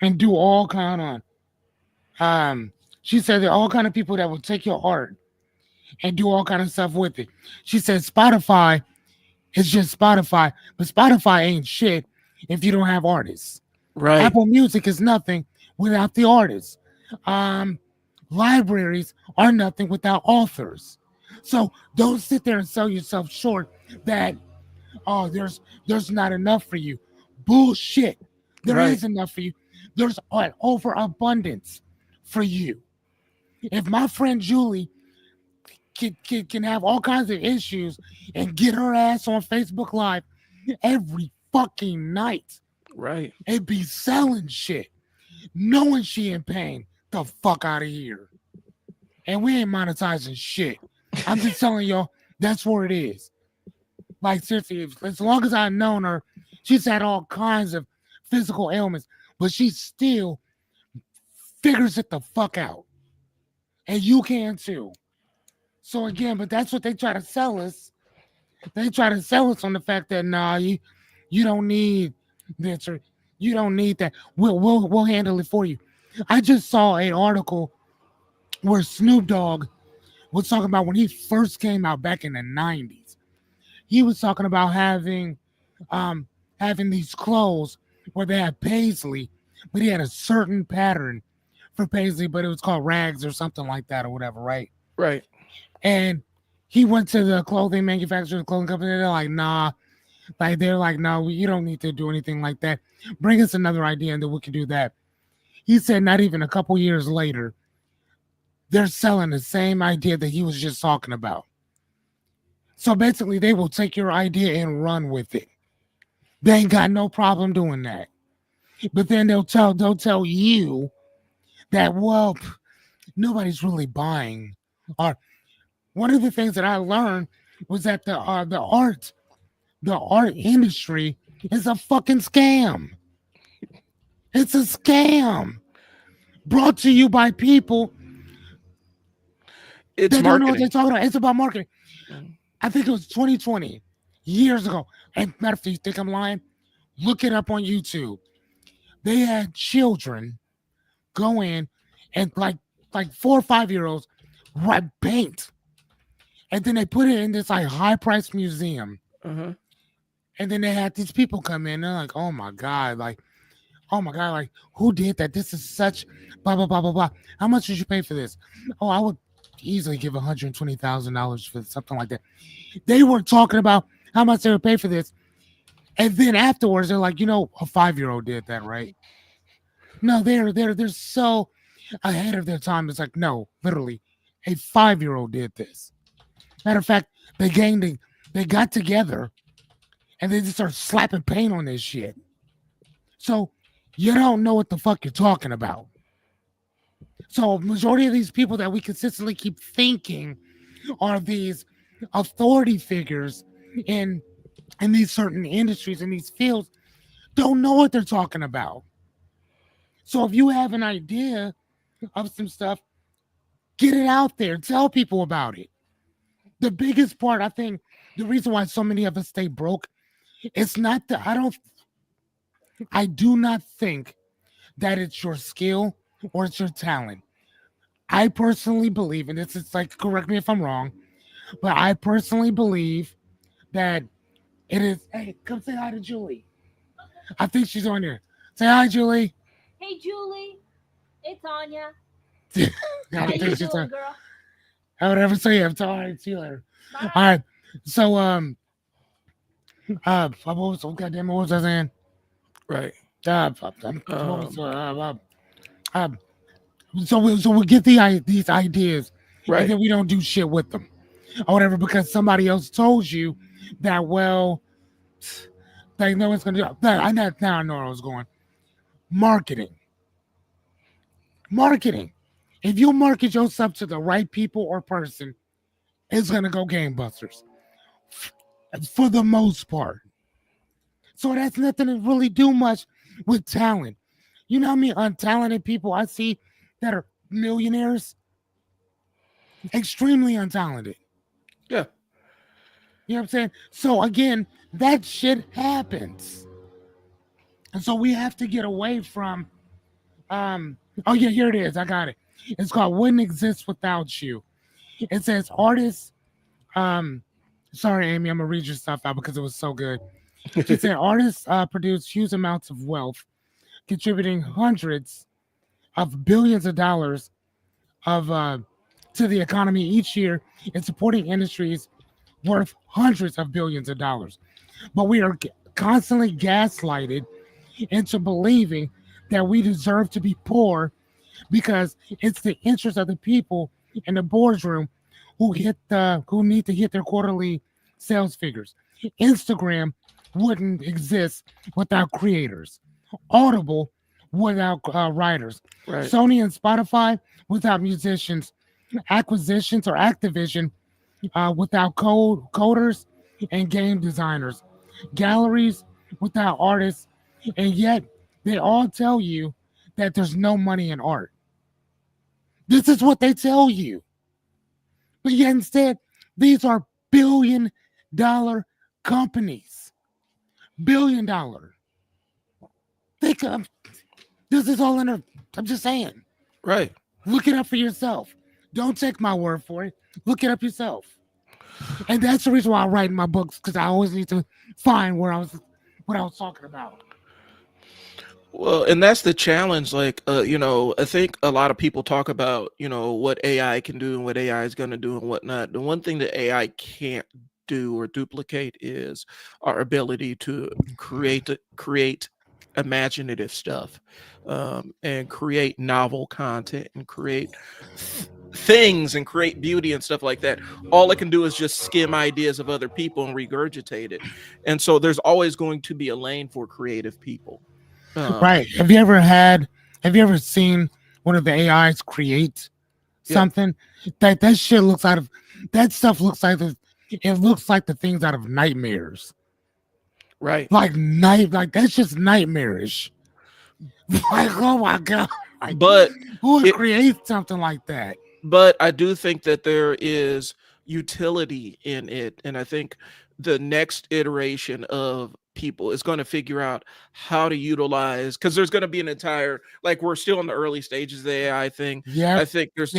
and do all kind of she said there are all kind of people that will take your art and do all kind of stuff with it. She said Spotify is just Spotify, but Spotify ain't shit if you don't have artists. Right. Apple Music is nothing without the artists. Um, Libraries are nothing without authors. So don't sit there and sell yourself short that, oh, there's not enough for you. Bullshit. There Right. is enough for you. There's an overabundance for you. If my friend Julie can have all kinds of issues and get her ass on Facebook Live every fucking night Right. and be selling shit, knowing she in pain, the fuck out of here. And we ain't monetizing shit. I'm just telling y'all, that's where it is. Like, seriously, as long as I've known her, she's had all kinds of physical ailments, but she still figures it the fuck out. And you can too. So again, but that's what they try to sell us. They try to sell us on the fact that, nah, you don't need this, or you don't need that. We'll handle it for you. I just saw an article where Snoop Dogg was talking about when he first came out back in the 90s. He was talking about um having these clothes where they had paisley, but he had a certain pattern for paisley, but it was called rags or something like that or whatever, right? Right. And he went to the clothing manufacturer, the clothing company. They're like, nah, no, you don't need to do anything like that. Bring us another idea, and then we can do that. He said, not even a couple years later, they're selling the same idea that he was just talking about. So basically, they will take your idea and run with it. They ain't got no problem doing that. But then they'll tell you that, well, nobody's really buying. Or one of the things that I learned was that the art industry is a fucking scam. It's a scam brought to you by people It's that don't know what they're marketing. talking about. It's about marketing. Mhm. I think it was 2020, years ago. And matter of fact, you think I'm lying? Look it up on YouTube. They had children go in and like 4 or 5 year olds write paint, and then they put it in this like high price museum. Uh-huh. And then they had these people come in. They're like, oh my god, like Oh my God, like who did that? This is such blah blah blah blah blah. How much did you pay for this? Oh, I would easily give $120,000 for something like that. They were talking about how much they would pay for this. And then afterwards, they're like, a 5-year-old did that, right? No, they're so ahead of their time. It's like, no, literally, a 5-year-old did this. Matter of fact, they got together and they just started slapping paint on this shit. So you don't know what the fuck you're talking about. So majority of these people that we consistently keep thinking are these authority figures in these certain industries in these fields don't know what they're talking about. So if you have an idea of some stuff, get it out there, tell people about it. The biggest part, I think, the reason why so many of us stay broke, it's not that I do not think that it's your skill or it's your talent. I personally believe, and this is like, correct me if I'm wrong, but I personally believe that it is. Hey, come say hi to Julie. I think she's on here. Say hi, Julie. Hey, Julie. It's Anya. I How don't you think she's doing, on. girl? I would ever say you. All right, see you later. Bye. All right. So what was I saying? Right. What was, Um, so we get these ideas, and right. then we don't do shit with them or whatever because somebody else told you that. Well, they know it's gonna do. Now I know where I was going. Marketing. Marketing. If you market yourself to the right people or person, it's gonna go gangbusters for the most part. So that's nothing to really do much with talent. You know how many untalented people I see that are millionaires? Extremely untalented. Yeah. You know what I'm saying? So again, that shit happens. And so we have to get away from oh yeah, here it is. I got it. It's called Wouldn't Exist Without You. It says artists sorry Amy, I'm gonna read your stuff out because it was so good. She said artists produce huge amounts of wealth, contributing hundreds of billions of dollars of to the economy each year and supporting industries worth hundreds of billions of dollars. But we are constantly gaslighted into believing that we deserve to be poor because it's the interest of the people in the boardroom who need to hit their quarterly sales figures. Instagram wouldn't exist without creators. Audible without writers. Right. Sony and Spotify without musicians. Acquisitions or Activision without coders and game designers. Galleries without artists. And yet they all tell you that there's no money in art. This is what they tell you. But yet instead, these are $1 billion companies. $1 billion. Think of this is all in a. I'm just saying. Right. Look it up for yourself. Don't take my word for it. Look it up yourself. And that's the reason why I write in my books because I always need to find what I was talking about. Well, and that's the challenge. Like, I think a lot of people talk about, what AI can do and what AI is going to do and whatnot. The one thing that AI can't do or duplicate is our ability to create imaginative stuff, and create novel content and create things and create beauty and stuff like that. All it can do is just skim ideas of other people and regurgitate it. And so there's always going to be a lane for creative people. Right. Um, Have you ever seen one of the AIs create yeah, something? That shit looks out of that stuff looks like it looks like the things out of nightmares. right. Like that's just nightmarish. Like, oh my god. Like, But who would it create something like that? but I do think that there is utility in it. And I think the next iteration of people is going to figure out how to utilize, because there's going to be an entire, like, we're still in the early stages of the AI thing. I Yep. think Yes.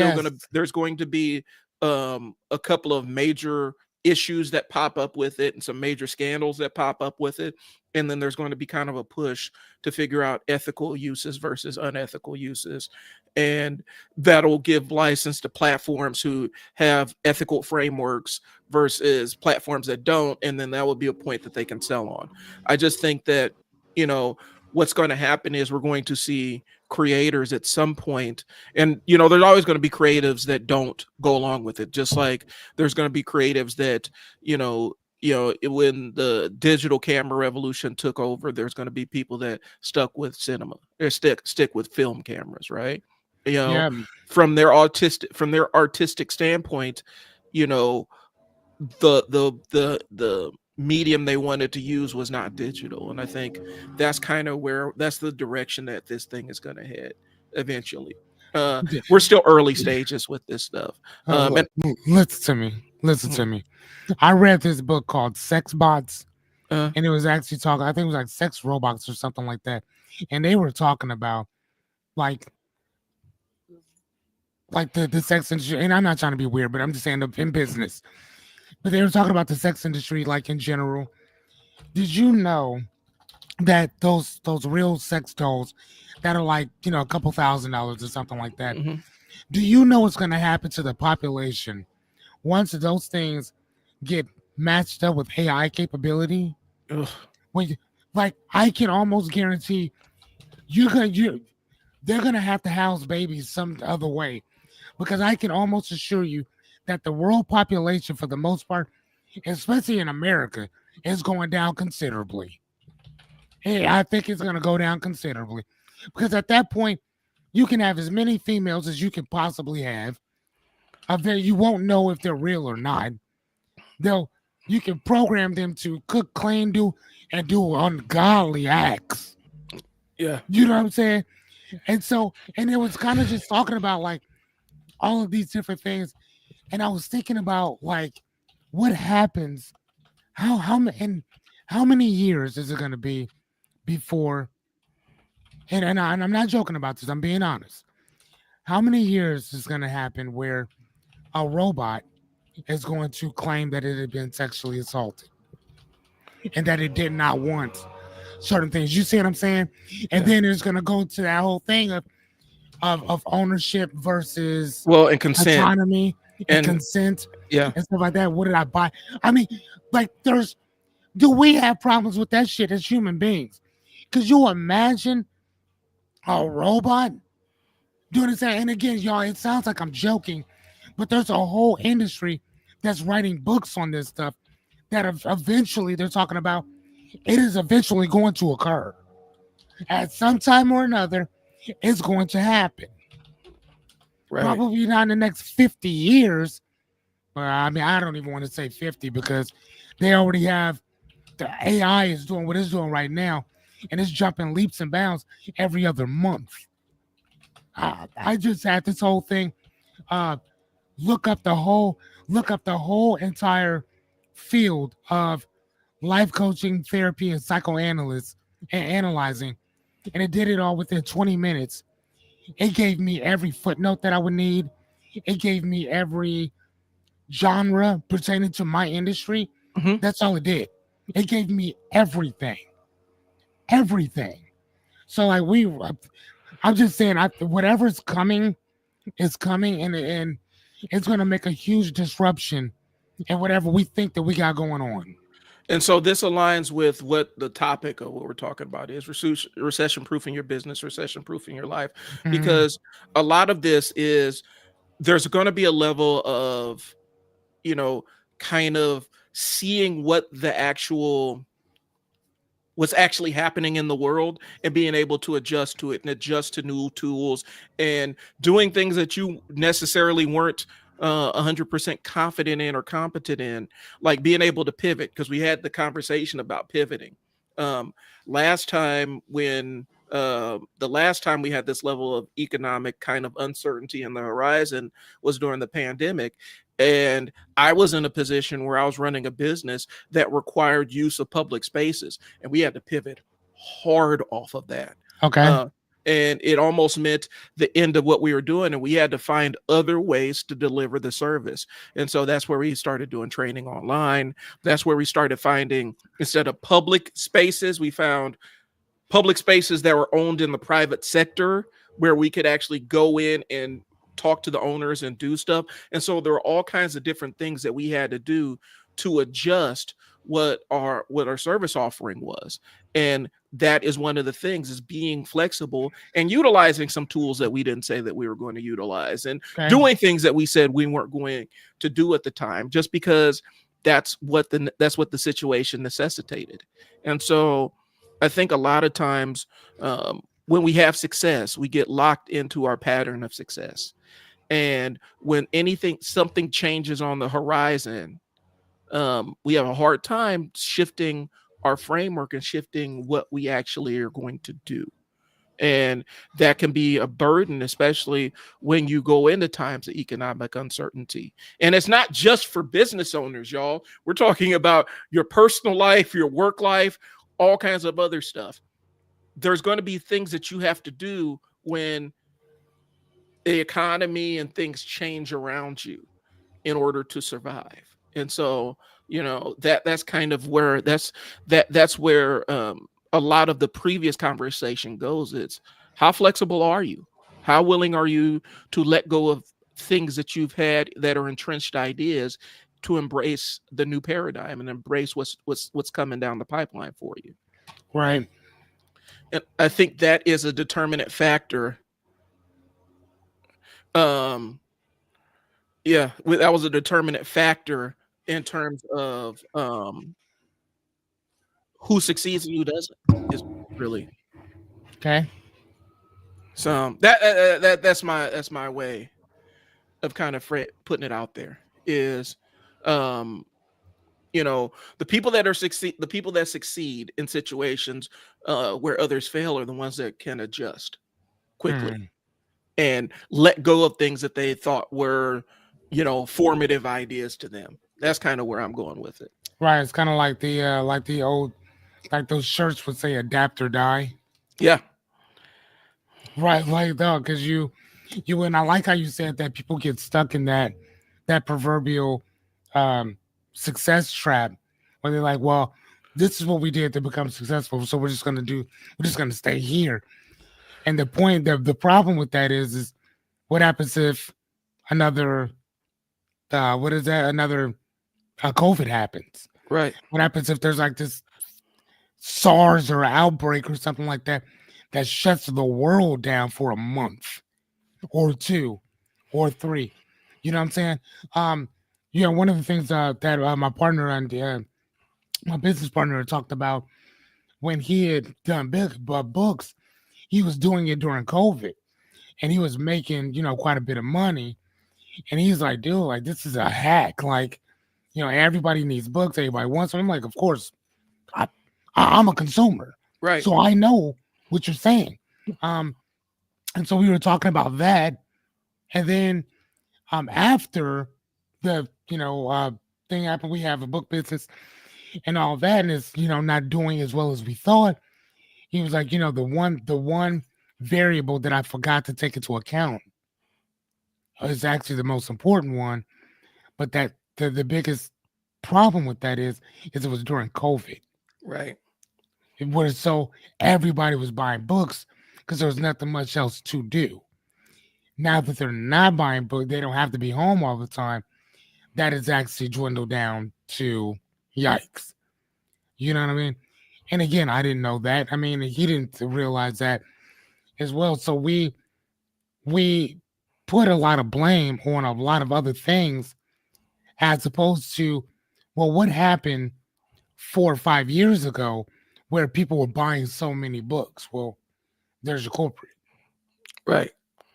there's going to be a couple of major issues that pop up with it and some major scandals that pop up with it. And then there's going to be kind of a push to figure out ethical uses versus unethical uses. And that'll give license to platforms who have ethical frameworks versus platforms that don't. And then that would be a point that they can sell on. I just think that, you know, what's going to happen is we're going to see creators at some point, and you know, there's always going to be creatives that don't go along with it, just like there's going to be creatives that, when the digital camera revolution took over, there's going to be people that stuck with cinema or stick with film cameras, right? You know, Yeah, from their artistic standpoint, you know, the medium they wanted to use was not digital, and I think that's the direction that this thing is going to head eventually. We're still early stages with this stuff. listen to me. I read this book called Sex Bots, uh, and it was actually talking. I think it was like sex robots or something like that, and they were talking about like the sex industry. And I'm not trying to be weird, but I'm just saying in business. But they were talking about the sex industry, like in general. Did you know that those real sex dolls that are like, you know, a couple $1,000s or something like that? mhm. Do you know what's going to happen to the population once those things get matched up with AI capability? Ugh. When like I can almost guarantee they're gonna have to house babies some other way, because I can almost assure you that the world population, for the most part, especially in America, is going down considerably. Hey, I think it's gonna go down considerably, because at that point, you can have as many females as you can possibly have. You won't know if they're real or not. You can program them to cook, clean, do ungodly acts. Yeah. You know what I'm saying? And so, and it was kind of just talking about like all of these different things. And I was thinking about like what happens, and how many years is it going to be before, and I'm not joking about this, I'm being honest. How many years is going to happen where a robot is going to claim that it had been sexually assaulted and that it did not want certain things? You see what I'm saying? And Yeah. then it's going to go to that whole thing of ownership versus Well, and consent. autonomy and And consent yeah. and stuff like that. What did I buy? I mean, like, do we have problems with that shit as human beings? Because you imagine a robot doing this. And again, y'all, it sounds like I'm joking, but there's a whole industry that's writing books on this stuff that eventually they're talking about. It is eventually going to occur at some time or another. It's going to happen. Right. Probably not in the next 50 years. I mean, I don't even want to say 50, because they already have the AI is doing what it's doing right now, and it's jumping leaps and bounds every other month. I just had this whole thing. Uh, look up the whole entire field of life coaching, therapy, and psychoanalysts and analyzing, and it did it all within 20 minutes. It gave me every footnote that I would need. It gave me every genre pertaining to my industry. Mhm. That's all it did. It gave me everything. Everything. So like I'm just saying, whatever's coming is coming, and it's going to make a huge disruption in whatever we think that we got going on. And so this aligns with what the topic of what we're talking about is: recession-proofing your business, recession-proofing your life. Mhm. Because a lot of this is, there's going to be a level of, you know, kind of seeing what's actually happening in the world and being able to adjust to it and adjust to new tools and doing things that you necessarily weren't 100% confident in or competent in, like being able to pivot, because we had the conversation about pivoting last time when the last time we had this level of economic kind of uncertainty in the horizon was during the pandemic. And I was in a position where I was running a business that required use of public spaces, and we had to pivot hard off of that. Okay. And it almost meant the end of what we were doing, and we had to find other ways to deliver the service. And so that's where we started doing training online. That's where we started finding, instead of public spaces, we found public spaces that were owned in the private sector, where we could actually go in and talk to the owners and do stuff. And so there were all kinds of different things that we had to do to adjust what our service offering was. And that is one of the things, is being flexible and utilizing some tools that we didn't say that we were going to utilize, and Okay. doing things that we said we weren't going to do at the time, just because that's what the situation necessitated. And so I think a lot of times, when we have success, we get locked into our pattern of success. And when something changes on the horizon, we have a hard time shifting our framework and shifting what we actually are going to do. And that can be a burden, especially when you go into times of economic uncertainty. And it's not just for business owners, y'all. We're talking about your personal life, your work life, all kinds of other stuff. There's going to be things that you have to do when the economy and things change around you in order to survive. And so, that's kind of where that's where a lot of the previous conversation goes. It's, how flexible are you? How willing are you to let go of things that you've had that are entrenched ideas, to embrace the new paradigm and embrace what's coming down the pipeline for you? Right. And I think that is a determinant factor. Yeah, that was a determinant factor in terms of who succeeds and who doesn't, is really. Okay. So that's my way of kind of putting it out there, is the people that succeed in situations where others fail are the ones that can adjust quickly and let go of things that they thought were formative ideas to them. That's kind of where I'm going with it. Right. It's kind of like the old, like those shirts would say, adapt or die. Yeah. Right. Like though, because you and I like how you said that people get stuck in that proverbial success trap, where they're like, well, this is what we did to become successful, so we're just gonna stay here. And the problem with that is what happens if another another COVID happens? Right. What happens if there's like this SARS or outbreak or something like that shuts the world down for a month or 2 or 3? You know what I'm saying? One of the things that my partner and my business partner talked about, when he had done books, he was doing it during COVID, and he was making quite a bit of money. And he's like, dude, like, this is a hack. Like, everybody needs books, everybody wants them. I'm like, of course, I'm a consumer, Right. so I know what you're saying. And so we were talking about that, and then after the thing happened, we have a book business and all that, and it's not doing as well as we thought. He was like, the one variable that I forgot to take into account is actually the most important one, but that the biggest problem with that is it was during COVID. Right. It was, so everybody was buying books because there was nothing much else to do. Now that they're not buying books, they don't have to be home all the time. That is actually dwindled down to yikes. You know what I mean? And again, I didn't know that. I mean, he didn't realize that as well. So we put a lot of blame on a lot of other things, as opposed to, well, what happened 4 or 5 years ago where people were buying so many books? Well, there's your culprit. Right.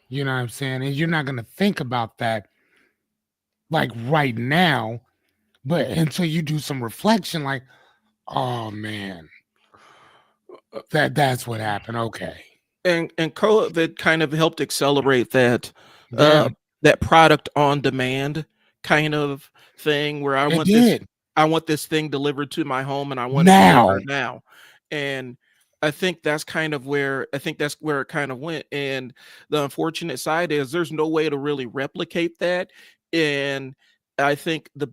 You know what I'm saying? And you're not going to think about that like right now, but until you do some reflection, like, oh man, that's what happened. Okay. And COVID kind of helped accelerate that Yeah, that product on demand kind of thing, where I it want this did. thing delivered to my home, and I want it Now. there now. And I think that's where it kind of went. And the unfortunate side is there's no way to really replicate that. And I think the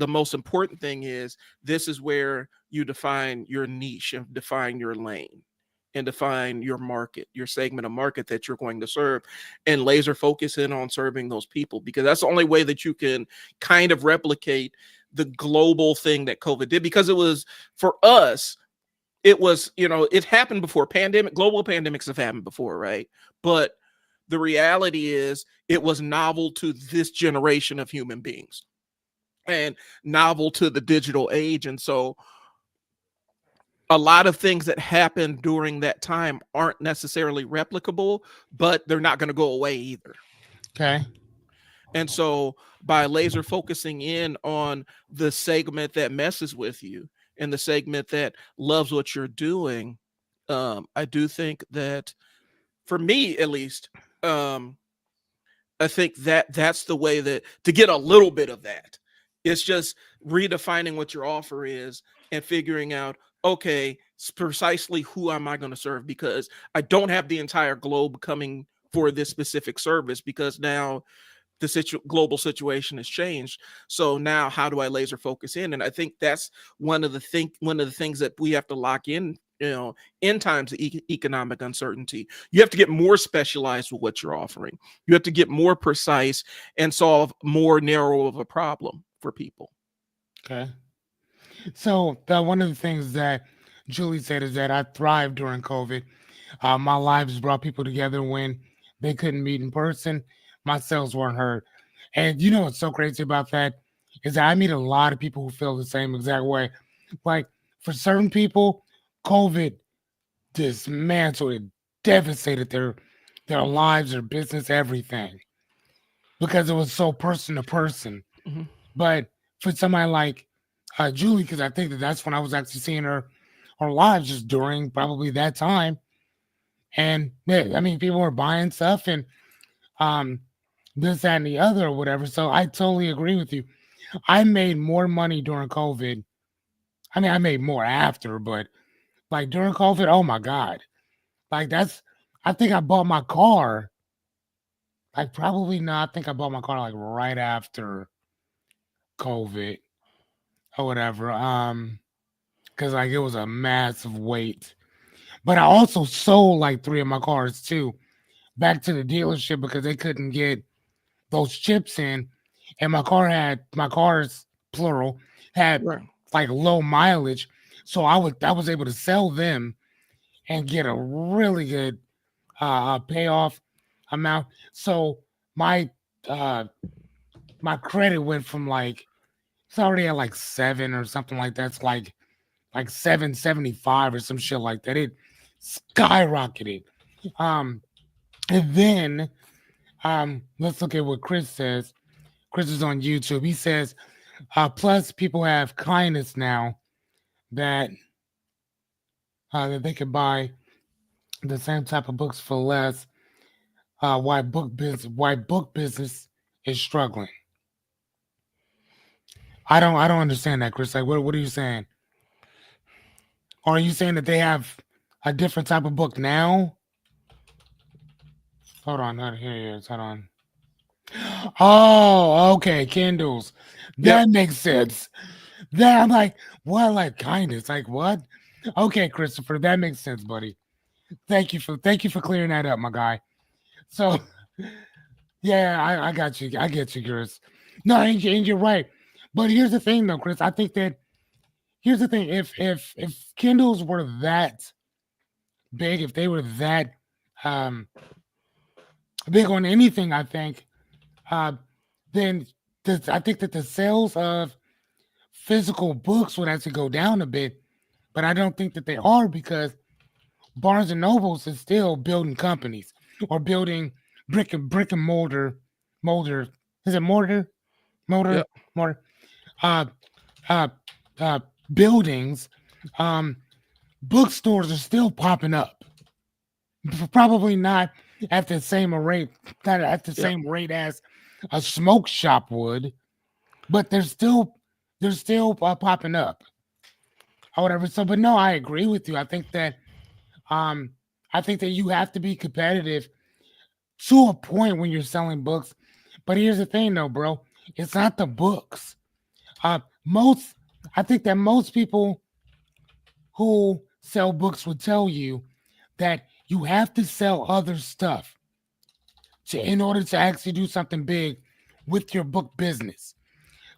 most important thing is this is where you define your niche and define your lane and define your market, your segment of market that you're going to serve, and laser focus in on serving those people, because that's the only way that you can kind of replicate the global thing that COVID did. Because it was, for us, it was, it happened before. Global pandemics have happened before, right? But the reality is it was novel to this generation of human beings and novel to the digital age. And so a lot of things that happened during that time aren't necessarily replicable, but they're not going to go away either. Okay. And so by laser focusing in on the segment that messes with you and the segment that loves what you're doing, I do think that, for me at least, I think that that's the way that to get a little bit of that. It's just redefining what your offer is and figuring out, okay, precisely who am I going to serve? Because I don't have the entire globe coming for this specific service, because now the global situation has changed. So now how do I laser focus in? And I think that's one of the things that we have to lock in, in times of economic uncertainty. You have to get more specialized with what you're offering. You have to get more precise and solve more narrow of a problem for people. Okay. So one of the things that Julie said is that I thrived during COVID. My lives brought people together when they couldn't meet in person. My sales weren't heard. And you know what's so crazy about that is that I meet a lot of people who feel the same exact way. Like, for certain people, COVID dismantled and devastated their lives, their business, everything, because it was so person to person. Mm-hmm. But for somebody like Julie, because I think that's when I was actually seeing her live, just during probably that time. And yeah, I mean, people were buying stuff and this, that, and the other, or whatever. So I totally agree with you. I made more money during COVID. I mean, I made more after, but like during COVID, oh my God. Like I think I bought my car. Like, probably not. I think I bought my car like right after COVID or whatever. Because like it was a massive wait. But I also sold like 3 of my cars too back to the dealership because they couldn't get those chips in. And my cars, plural, had Right. like low mileage. So I was able to sell them and get a really good payoff amount. So my my credit went from like, it's already at like 7 or something like that. It's like 775 or some shit like that. It skyrocketed. And then let's look at what Chris says. Chris is on YouTube. He says, plus people have kindness now that that they could buy the same type of books for less. Why book business is struggling. I don't understand that, Chris. Like, what are you saying? Or are you saying that they have a different type of book now? Hold on, here it is. Hold on. Oh, okay, Kindles. That Yep. makes sense. That, I'm like, what? Like kindness? Like what? Okay, Christopher, that makes sense, buddy. Thank you for clearing that up, my guy. So, yeah, I got you. I get you, Chris. No, and you're right. But here's the thing, though, Chris. I think that here's the thing. If Kindles were that big, if they were that big on anything, I think, then I think that the sales of physical books would actually go down a bit. But I don't think that they are, because Barnes and Nobles is still building companies or building brick and mortar. Is it mortar? Mortar? Yep. Mortar. Uh, uh, buildings. Bookstores are still popping up. Probably not at the same rate, not at the same rate as a smoke shop would, but they're still popping up. or whatever. So, but no, I agree with you. Um, I think that you have to be competitive to a point when you're selling books. But here's the thing, though, bro. It's not the books. Most, I think that most people who sell books would tell you that you have to sell other stuff in order to actually do something big with your book business.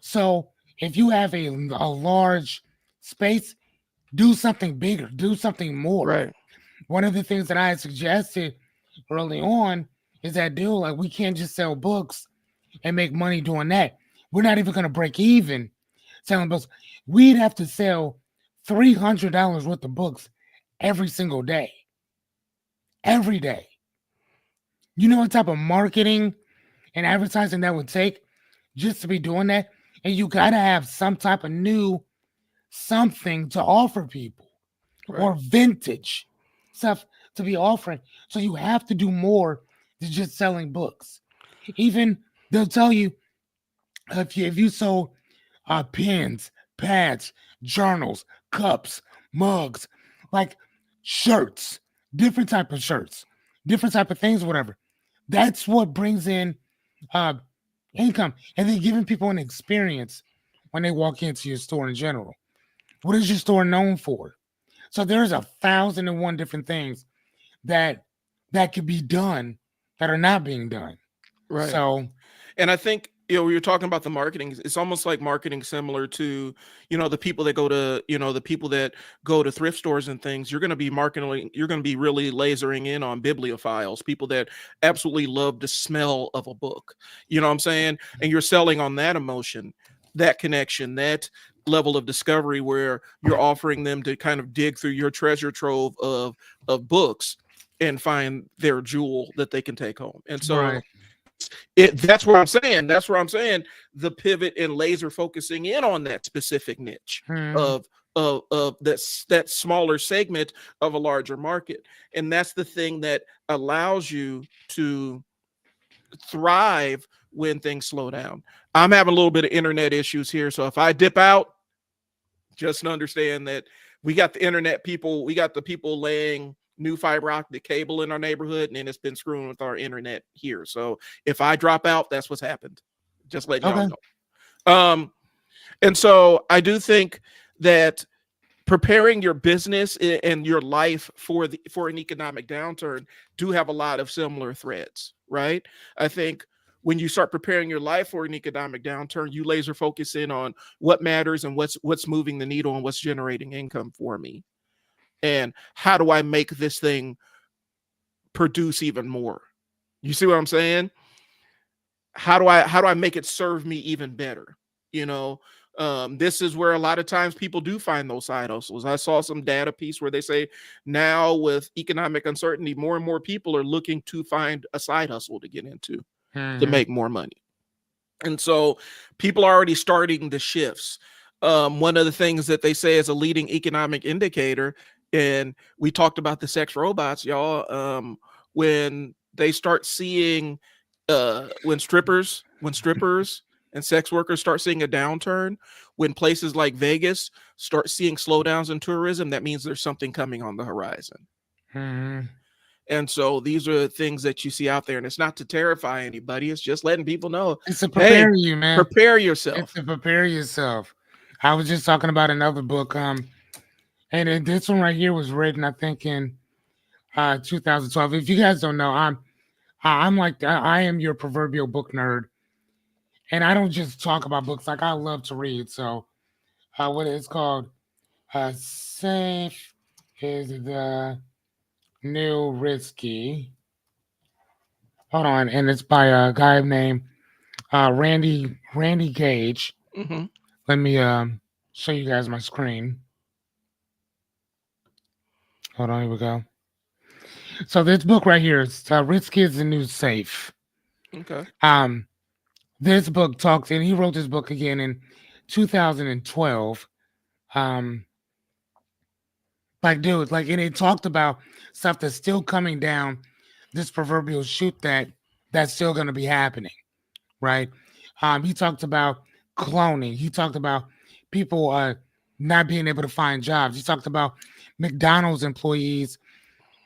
So if you have a large space, do something bigger, do something more. Right. One of the things that I had suggested early on is that deal like we can't just sell books and make money doing that. We're not even going to break even selling books. We'd have to sell $300 worth of books every single day, every day. You know what type of marketing and advertising that would take just to be doing that? And you got to have some type of new something to offer people Right. or vintage stuff to be offering. So you have to do more than just selling books. Even they'll tell you if you sold pens, pads, journals, cups, mugs, like shirts, different type of shirts, different type of things, whatever. That's what brings in uh, income, and then giving people an experience when they walk into your store in general. What is your store known for? So there's 1,001 different things that that could be done that are not being done. Right. So And I think, you're talking about the marketing. It's almost like marketing similar to, the people that go to, the people that go to thrift stores and things. You're going to be marketing, you're going to be really lasering in on bibliophiles, people that absolutely love the smell of a book. You know what I'm saying? And you're selling on that emotion, that connection, that level of discovery where you're offering them to kind of dig through your treasure trove of books and find their jewel that they can take home. And so right. that's where I'm saying. That's where I'm saying the pivot and laser focusing in on that specific niche Hmm. of that smaller segment of a larger market, and that's the thing that allows you to thrive when things slow down. I'm having a little bit of internet issues here, so if I dip out, just understand that we got the internet people, we got the people laying new fiber optic cable in our neighborhood, and it's been screwing with our internet here. So if I drop out, that's what's happened. Just letting y'all Okay. know. And so I do think that preparing your business and your life for an economic downturn do have a lot of similar threads, right? I think when you start preparing your life for an economic downturn, you laser focus in on what matters and what's moving the needle and what's generating income for me, and how do I make this thing produce even more. You see what I'm saying? How do I make it serve me even better? You know, this is where a lot of times people do find those side hustles. I saw some data piece where they say now with economic uncertainty, more and more people are looking to find a side hustle to get into to Hmm. make more money. And so people are already starting the shifts. One of the things that they say is a leading economic indicator, and we talked about the sex robots, y'all. When they start seeing, when strippers and sex workers start seeing a downturn, when places like Vegas start seeing slowdowns in tourism, that means there's something coming on the horizon. Hmm. And so these are things that you see out there, and it's not to terrify anybody. It's just letting people know, It's to hey, prepare you, man. prepare It's yourself. to prepare yourself. I was just talking about another book, this one right here was written, I think, in 2012. If you guys don't know, I'm like I am your proverbial book nerd, and I don't just talk about books. Like I love to read. So, what it's called, Safe is the New Risky. Hold on, and it's by a guy named Randy Gage. Hmm. Let me show you guys my screen. Hold on, here we go. So this book right here is Risky is the New Safe. Okay. Um, this book talks, and he wrote this book again in 2012. Um, like, dude, like, and it talked about stuff that's still coming down this proverbial chute that's still going to be happening, right? He talked about cloning. He talked about people not being able to find jobs. He talked about McDonald's employees,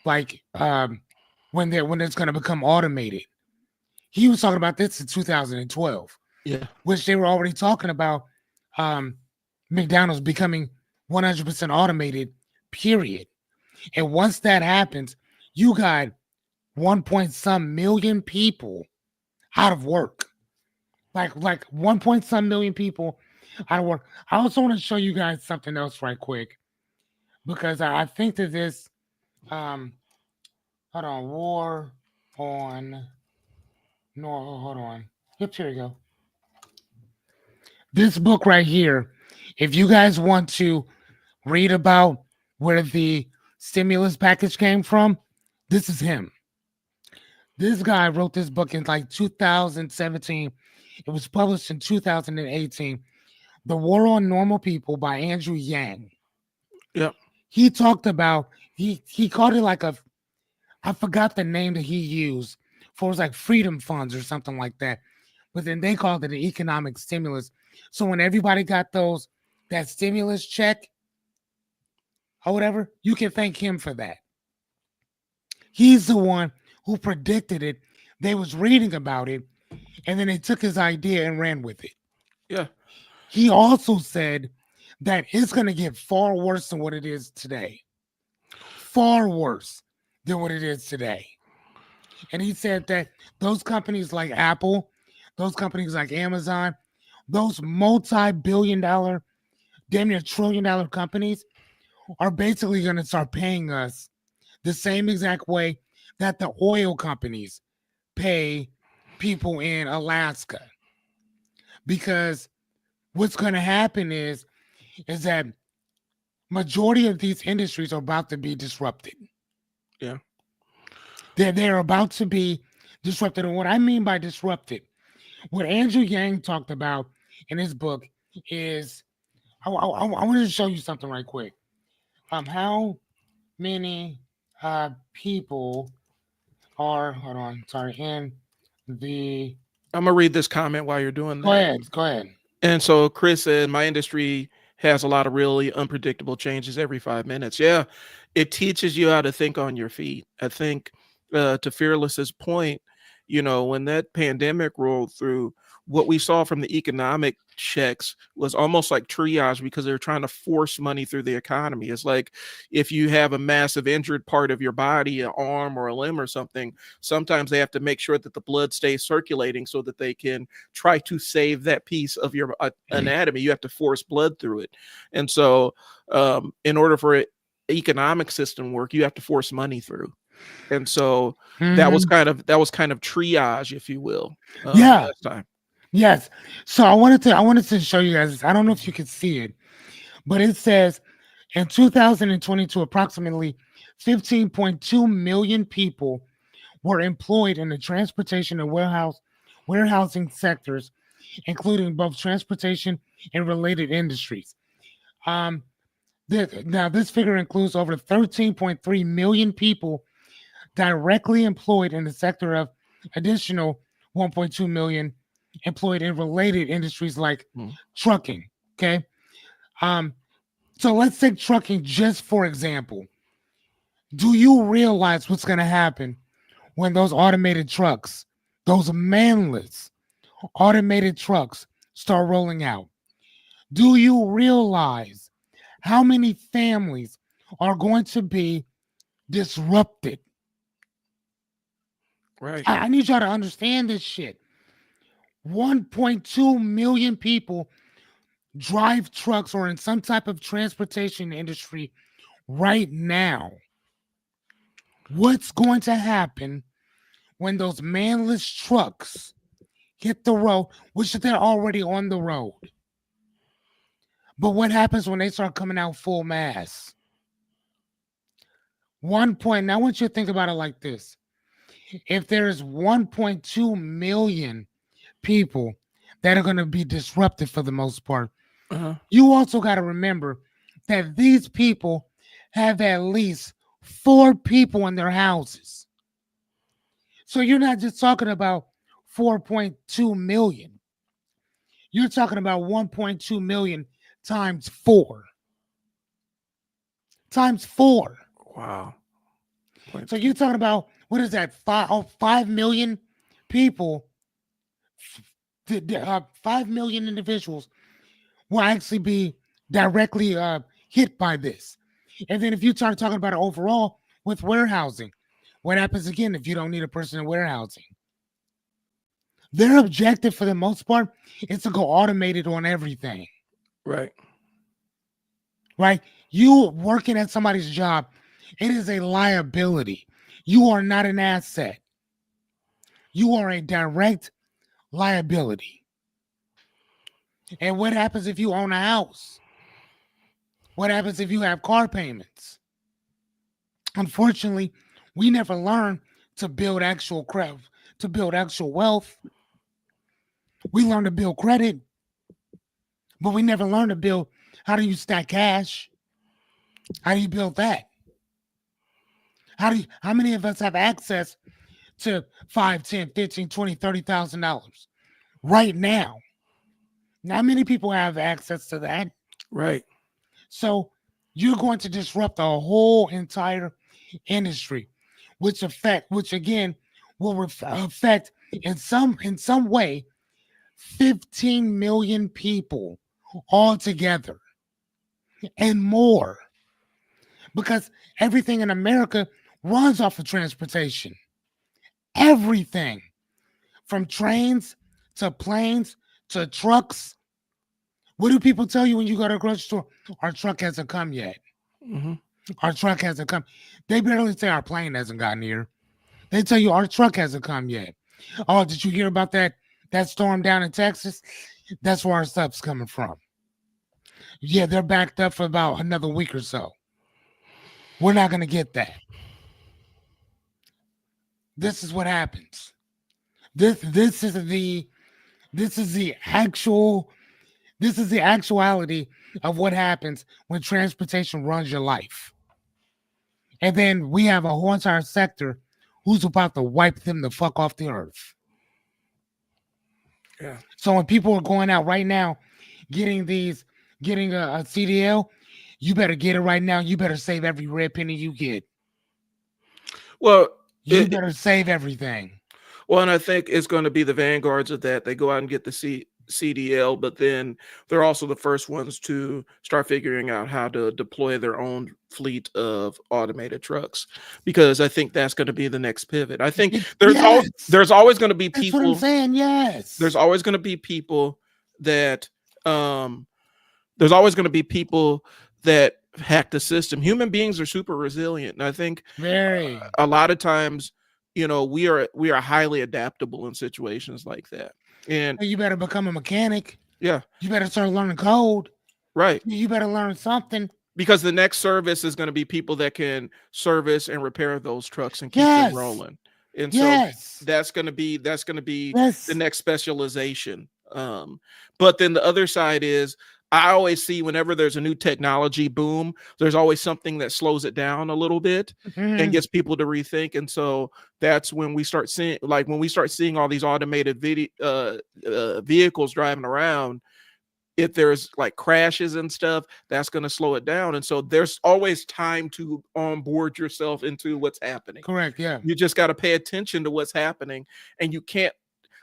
like when it's going to become automated. He was talking about this in 2012, Yeah. which they were already talking about um, McDonald's becoming 100% automated, period. And once that happens, you got 1 point some million people out of work. Like 1 point some million people out of work. I also want to show you guys something else right quick because I think that this hold on, war on no hold on. Yep, here we go. This book right here, if you guys want to read about where the stimulus package came from, this is him. This guy wrote this book in like 2017. It was published in 2018. The War on Normal People by Andrew Yang. Yeah. He talked about he called it like I forgot the name that he used for it was like freedom funds or something like that. But then they called it an economic stimulus. So when everybody got that stimulus check or whatever, you can thank him for that. He's the one who predicted it. They was reading about it, and then they took his idea and ran with it. Yeah. He also said that it's going to get far worse than what it is today. Far worse than what it is today. And he said that those companies like Apple, those companies like Amazon, those multi-billion-dollar, damn near trillion-dollar companies are basically going to start paying us the same exact way that the oil companies pay people in Alaska. Because what's going to happen is that majority of these industries are about to be disrupted. Yeah. They're about to be disrupted. And what I mean by disrupted, what Andrew Yang talked about in his book is, I wanted to show you something right quick. How many people are, hold on, sorry, in the, I'm gonna read this comment while you're doing that. go ahead. And so Chris said, my industry has a lot of really unpredictable changes every 5 minutes. Yeah, it teaches you how to think on your feet. I think to Fearless's point, when that pandemic rolled through, what we saw from the economic checks was almost like triage because they were trying to force money through the economy. It's like if you have a massive injured part of your body, an arm or a limb or something, sometimes they have to make sure that the blood stays circulating so that they can try to save that piece of your anatomy. You have to force blood through it. And so in order for an economic system work, you have to force money through. And so that was kind of triage, if you will. Yeah. Last time. Yes. So I wanted to show you guys this. I don't know if you can see it, but it says in 2022, approximately 15.2 million people were employed in the transportation and warehousing sectors, including both transportation and related industries. This figure includes over 13.3 million people directly employed in the sector of additional 1.2 million employed in related industries like trucking. Okay. So let's take trucking just for example. Do you realize what's going to happen when those automated trucks, those manless automated trucks start rolling out? Do you realize how many families are going to be disrupted? Right. I need y'all to understand this shit. 1.2 million people drive trucks or in some type of transportation industry right now. What's going to happen when those manless trucks hit the road, which they're already on the road? But what happens when they start coming out full mass? Now I want you to think about it like this. If there's 1.2 million people that are going to be disrupted for the most part, you also got to remember that these people have at least 4 people in their houses. So you're not just talking about 4.2 million. You're talking about 1.2 million times 4. times 4. Wow. So you're talking about, what is that, 5 million people, 5 million individuals will actually be directly hit by this. And then if you start talking about it overall with warehousing, what happens again if you don't need a person in warehousing? Their objective for the most part is to go automated on everything, Right. right? You working at somebody's job, it is a liability. You are not an asset. You are a direct liability. And what happens if you own a house? What happens if you have car payments? Unfortunately, we never learn to build actual credit, to build actual wealth. We learn to build credit, but we never learn to build, how do you stack cash? How do you build that? How many of us have access to 5, 10, 15, 20, $30,000 right now? Not many people have access to that. Right. So you're going to disrupt the whole entire industry, which again will affect in some way 15 million people altogether and more, because everything in America runs off of transportation. Everything from trains to planes to trucks. What do people tell you when you go to a grocery store? Our truck hasn't come yet. Mm-hmm. Our truck hasn't come. They barely say our plane hasn't gotten here. They tell you our truck hasn't come yet. Oh, did you hear about that storm down in Texas? That's where our stuff's coming from. Yeah, they're backed up for about another week or so. We're not going to get that. This is what happens. This is the actuality of what happens when transportation runs your life. And then we have a whole entire sector who's about to wipe them the fuck off the earth. Yeah. So when people are going out right now, getting a CDL, you better get it right now. You better save every red penny you get. Well, You better save everything. Well, and I think it's going to be the vanguards of that. They go out and get the CDL, but then they're also the first ones to start figuring out how to deploy their own fleet of automated trucks, because I think that's going to be the next pivot. I think there's always going to be people. That's what I'm saying. Yes. There's always going to be people that there's always going to be people that hack the system. Human beings are super resilient, and I think very a lot of times, we are highly adaptable in situations like that. And you better become a mechanic. Yeah. You better start learning code. Right. You better learn something. Because the next service is going to be people that can service and repair those trucks and keep them rolling. And so that's going to be the next specialization. But then the other side is, I always see whenever there's a new technology boom, there's always something that slows it down a little bit and gets people to rethink. And so that's when we start seeing, all these automated vehicles driving around. If there's like crashes and stuff, that's going to slow it down. And so there's always time to onboard yourself into what's happening. Correct. Yeah. You just got to pay attention to what's happening. And you can't,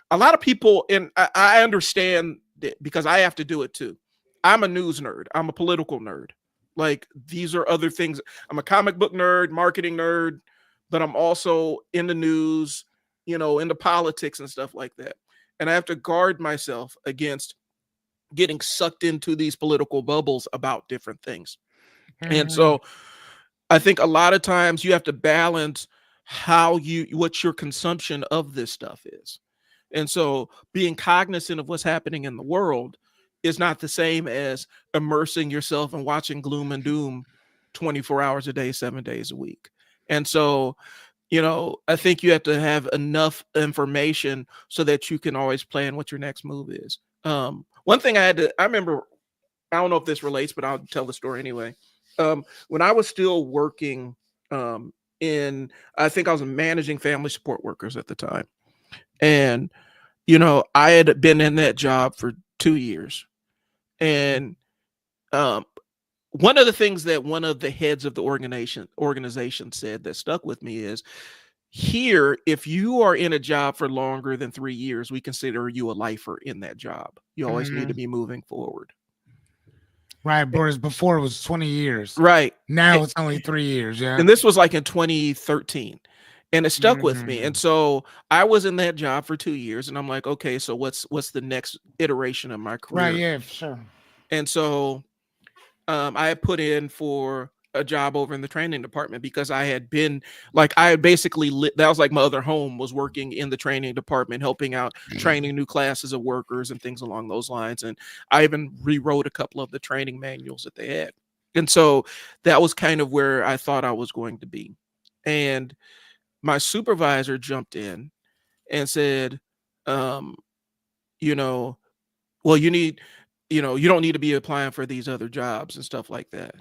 a lot of people, and I understand that because I have to do it too. I'm a news nerd. I'm a political nerd. Like, these are other things. I'm a comic book nerd, marketing nerd, but I'm also in the news, into politics and stuff like that. And I have to guard myself against getting sucked into these political bubbles about different things. And so I think a lot of times you have to balance what your consumption of this stuff is. And so being cognizant of what's happening in the world is not the same as immersing yourself and watching gloom and doom 24 hours a day, 7 days a week. And so, I think you have to have enough information so that you can always plan what your next move is. One thing I remember, I don't know if this relates, but I'll tell the story anyway. When I was still working I think I was managing family support workers at the time. And, I had been in that job for 2 years. And one of the things that one of the heads of the organization said that stuck with me is, here, if you are in a job for longer than 3 years, we consider you a lifer in that job. You always need to be moving forward. Right, whereas before it was 20 years. Right. Now it's only 3 years, yeah. And this was like in 2013. And it stuck with me. And so I was in that job for 2 years, and I'm like, okay, so what's the next iteration of my career? Right, yeah, for sure. And so I had put in for a job over in the training department because I had been like, I had basically that was like my other home, was working in the training department, helping out, training new classes of workers and things along those lines. And I even rewrote a couple of the training manuals that they had. And so that was kind of where I thought I was going to be. And my supervisor jumped in and said, you know, well, you don't need to be applying for these other jobs and stuff like that.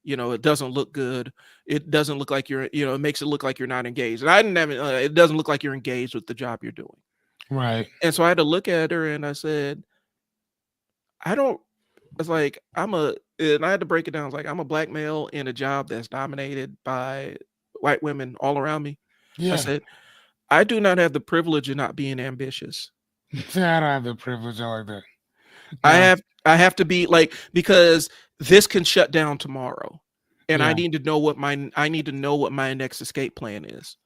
It doesn't look good. It doesn't look like you're, it makes it look like you're not engaged. And I didn't have it doesn't look like you're engaged with the job you're doing. Right. And so I had to look at her and I said, and I had to break it down. I was like, I'm a black male in a job that's dominated by white women all around me. Yeah. I said, I do not have the privilege of not being ambitious. I don't have the privilege like that. No. I have to be like, because this can shut down tomorrow, and I need to know what my next escape plan is,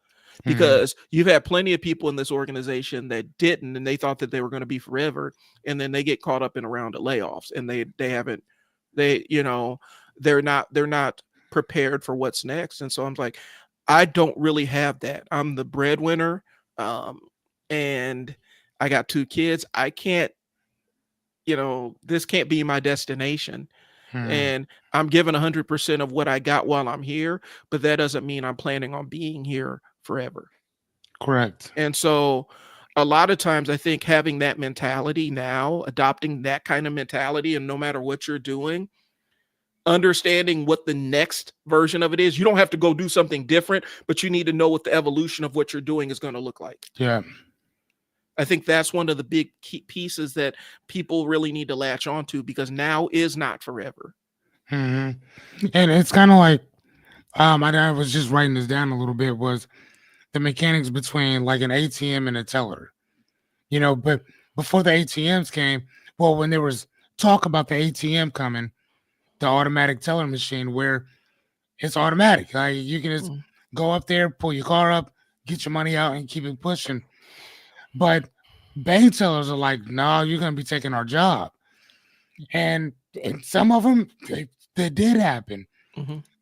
because you've had plenty of people in this organization that didn't, and they thought that they were going to be forever, and then they get caught up in a round of layoffs, and they're not prepared for what's next. And so I'm like, I don't really have that. I'm the breadwinner, and I got 2 kids. I can't, this can't be my destination. And I'm giving 100% of what I got while I'm here, but that doesn't mean I'm planning on being here forever. Correct. And so a lot of times I think having that mentality now, adopting that kind of mentality, and no matter what you're doing, understanding what the next version of it is, you don't have to go do something different, but you need to know what the evolution of what you're doing is going to look like. Yeah. I think that's one of the big key pieces that people really need to latch onto, because now is not forever. And it's kind of like, I was just writing this down a little bit, was the mechanics between like an ATM and a teller, but before the ATMs came, well, when there was talk about the ATM coming, the automatic teller machine, where it's automatic, like you can just go up there, pull your car up, get your money out, and keep it pushing. But bank tellers are like, no, you're going to be taking our job. And some of them, they did happen.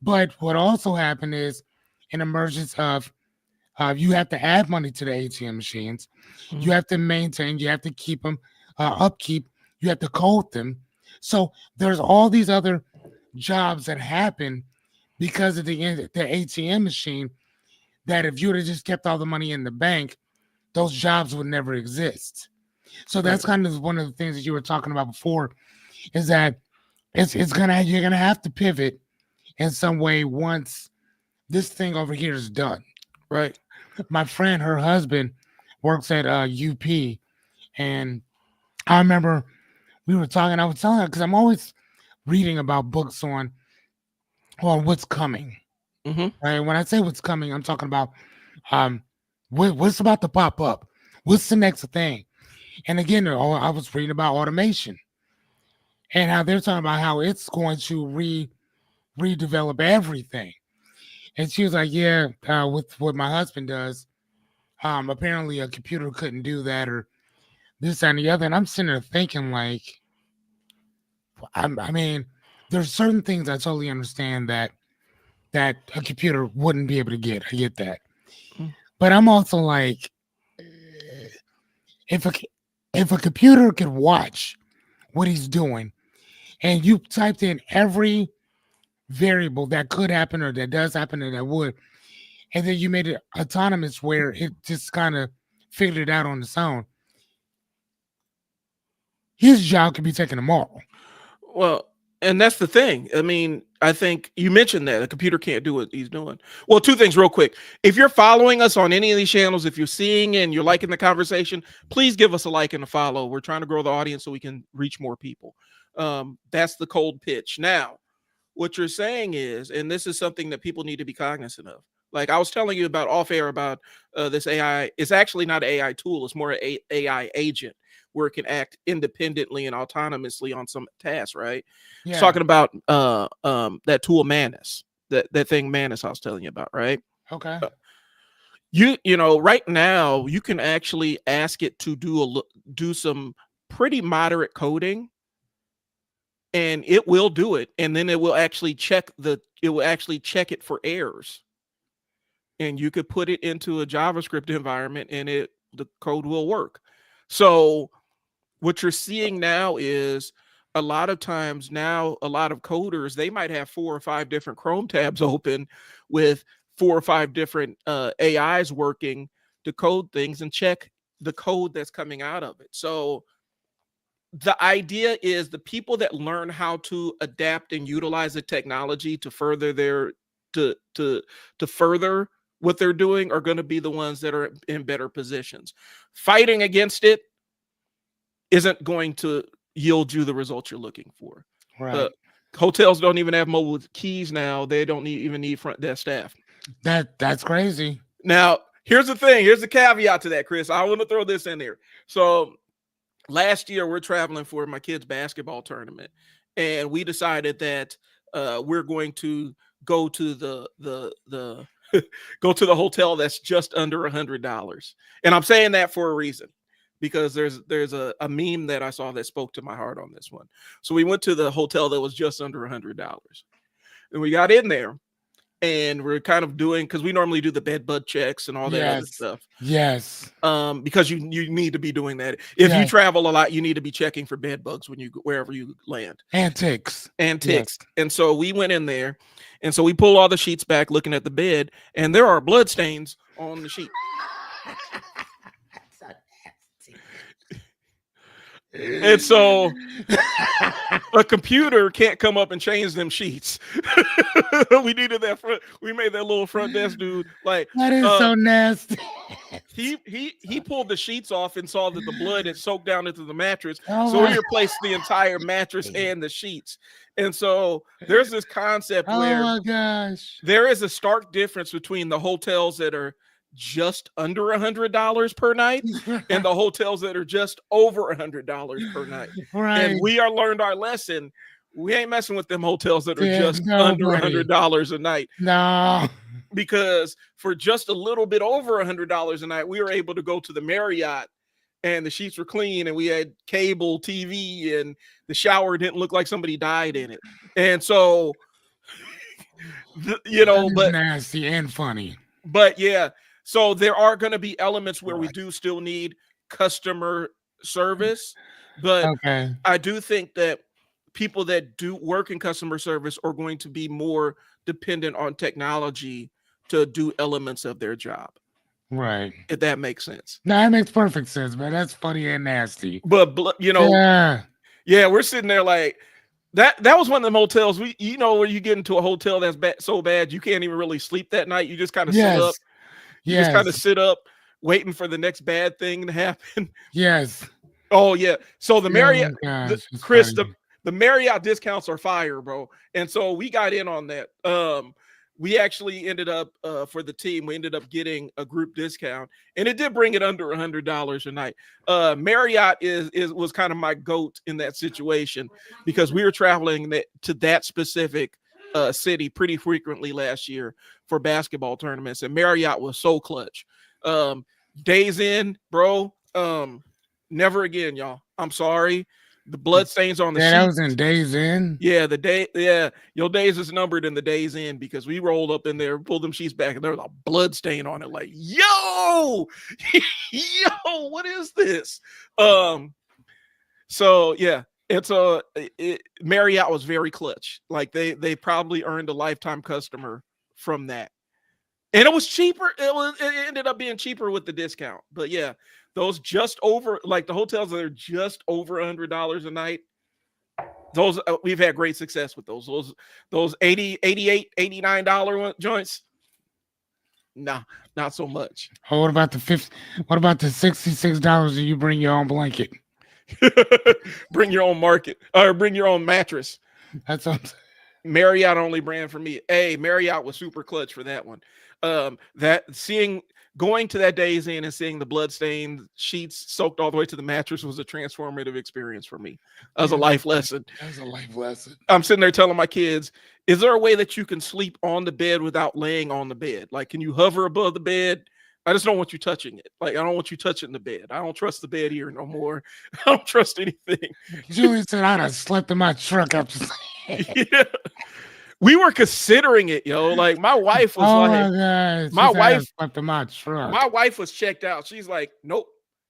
But what also happened is an emergence of you have to add money to the ATM machines. You have to maintain, you have to keep them, upkeep, you have to code them. So there's all these other jobs that happen because of the ATM machine, that if you would have just kept all the money in the bank, those jobs would never exist. So that's kind of one of the things that you were talking about before, is that you're gonna have to pivot in some way once this thing over here is done. Right. My friend, her husband works at UP, and I remember we were talking. I was telling her, because I'm always reading about books on what's coming. Right? When I say what's coming, I'm talking about what's about to pop up? What's the next thing? And again, I was reading about automation and how they're talking about how it's going to redevelop everything. And she was like, yeah, with what my husband does, apparently a computer couldn't do that, or this and the other. And I'm sitting there thinking, like, I mean, there's certain things I totally understand that a computer wouldn't be able to get. I get that. But I'm also like, if a computer could watch what he's doing, and you typed in every variable that could happen, or that does happen, or that would, and then you made it autonomous where it just kind of figured it out on its own, his job could be taken tomorrow. Well, and that's the thing. I mean, I think you mentioned that a computer can't do what he's doing. Well, 2 things real quick. If you're following us on any of these channels, if you're seeing and you're liking the conversation, please give us a like and a follow. We're trying to grow the audience so we can reach more people. That's the cold pitch. Now, what you're saying is, and this is something that people need to be cognizant of. Like I was telling you about off air about this AI. It's actually not an AI tool. It's more an AI agent where it can act independently and autonomously on some tasks, right? It's Yeah. talking about that tool Manus, that thing Manus I was telling you about, right? Okay. You know, right now you can actually ask it to do some pretty moderate coding, and it will do it, and then it will actually check it for errors, and you could put it into a JavaScript environment and the code will work. So what you're seeing now is a lot of times now, a lot of coders, they might have 4 or 5 different Chrome tabs open with 4 or 5 different AIs working to code things and check the code that's coming out of it. So the idea is the people that learn how to adapt and utilize the technology to further to further what they're doing are going to be the ones that are in better positions. Fighting against it isn't going to yield you the results you're looking for. Right. Hotels don't even have mobile keys now. They don't even need front desk staff. That's crazy. Now, here's the thing. Here's the caveat to that, Chris. I want to throw this in there. So last year, we're traveling for my kids' basketball tournament, and we decided that we're going to go to the go to the hotel that's just under $100. And I'm saying that for a reason, because there's a meme that I saw that spoke to my heart on this one. So we went to the hotel that was just under $100, and we got in there. And we're kind of doing, because we normally do the bed bug checks and all that other stuff. Yes. Because you need to be doing that. If you travel a lot, you need to be checking for bed bugs wherever you land. And ticks. Yes. And so we went in there, and so we pull all the sheets back, looking at the bed, and there are blood stains on the sheet. And so a computer can't come up and change them sheets. We needed that we made that little front desk dude like that is so nasty. He pulled the sheets off and saw that the blood had soaked down into the mattress. So he replaced the entire mattress and the sheets. And so there's this concept where, oh my gosh, there is a stark difference between the hotels that are just under $100 per night and the hotels that are just over $100 per night. Right. And we learned our lesson. We ain't messing with them hotels that are just under $100 a night. No. Because for just a little bit over $100 a night, we were able to go to the Marriott, and the sheets were clean, and we had cable TV, and the shower didn't look like somebody died in it. And so, but nasty and funny. But yeah. So there are going to be elements where we do still need customer service, but I do think that people that do work in customer service are going to be more dependent on technology to do elements of their job. Right. If that makes sense. No, that makes perfect sense, man. That's funny and nasty. But we're sitting there like that was one of the motels where you get into a hotel that's so bad you can't even really sleep that night. You just kind of sit up. You just kind of sit up waiting for the next bad thing to happen. Yes. Oh yeah. So the Marriott, the Marriott discounts are fire, bro. And so we got in on that. We actually ended up for the team, we ended up getting a group discount, and it did bring it under $100 a night. Marriott was kind of my goat in that situation, because we were traveling to that specific city pretty frequently last year for basketball tournaments, and Marriott was so clutch. Days in, bro. Never again, y'all. I'm sorry. The blood stains on the sheets. That was in Days In. Yeah, your days is numbered in the Days In, because we rolled up in there, pulled them sheets back, and there was a blood stain on it. Like, yo, what is this? So yeah. Marriott was very clutch. Like they probably earned a lifetime customer from that, and it was cheaper. It ended up being cheaper with the discount. But yeah, those just over, like the hotels that are just over $100 a night, those we've had great success with those $80, $88, $89 joints. Nah, not so much. Oh, what about the $66 that you bring your own blanket? Bring your own bring your own mattress. That's what Marriott only brand for me. Marriott was super clutch for that one. Going to that Days Inn and seeing the bloodstained sheets soaked all the way to the mattress was a transformative experience for me. That was a life lesson. That was a life lesson. I'm sitting there telling my kids, is there a way that you can sleep on the bed without laying on the bed? Like, can you hover above the bed? I just don't want you touching it. Like, I don't want you touching the bed. I don't trust the bed here no more. I don't trust anything. Julie said I'd have slept in my truck up. Yeah. We were considering it, yo. Like, my wife was my wife slept in my truck. My wife was checked out. She's like, nope.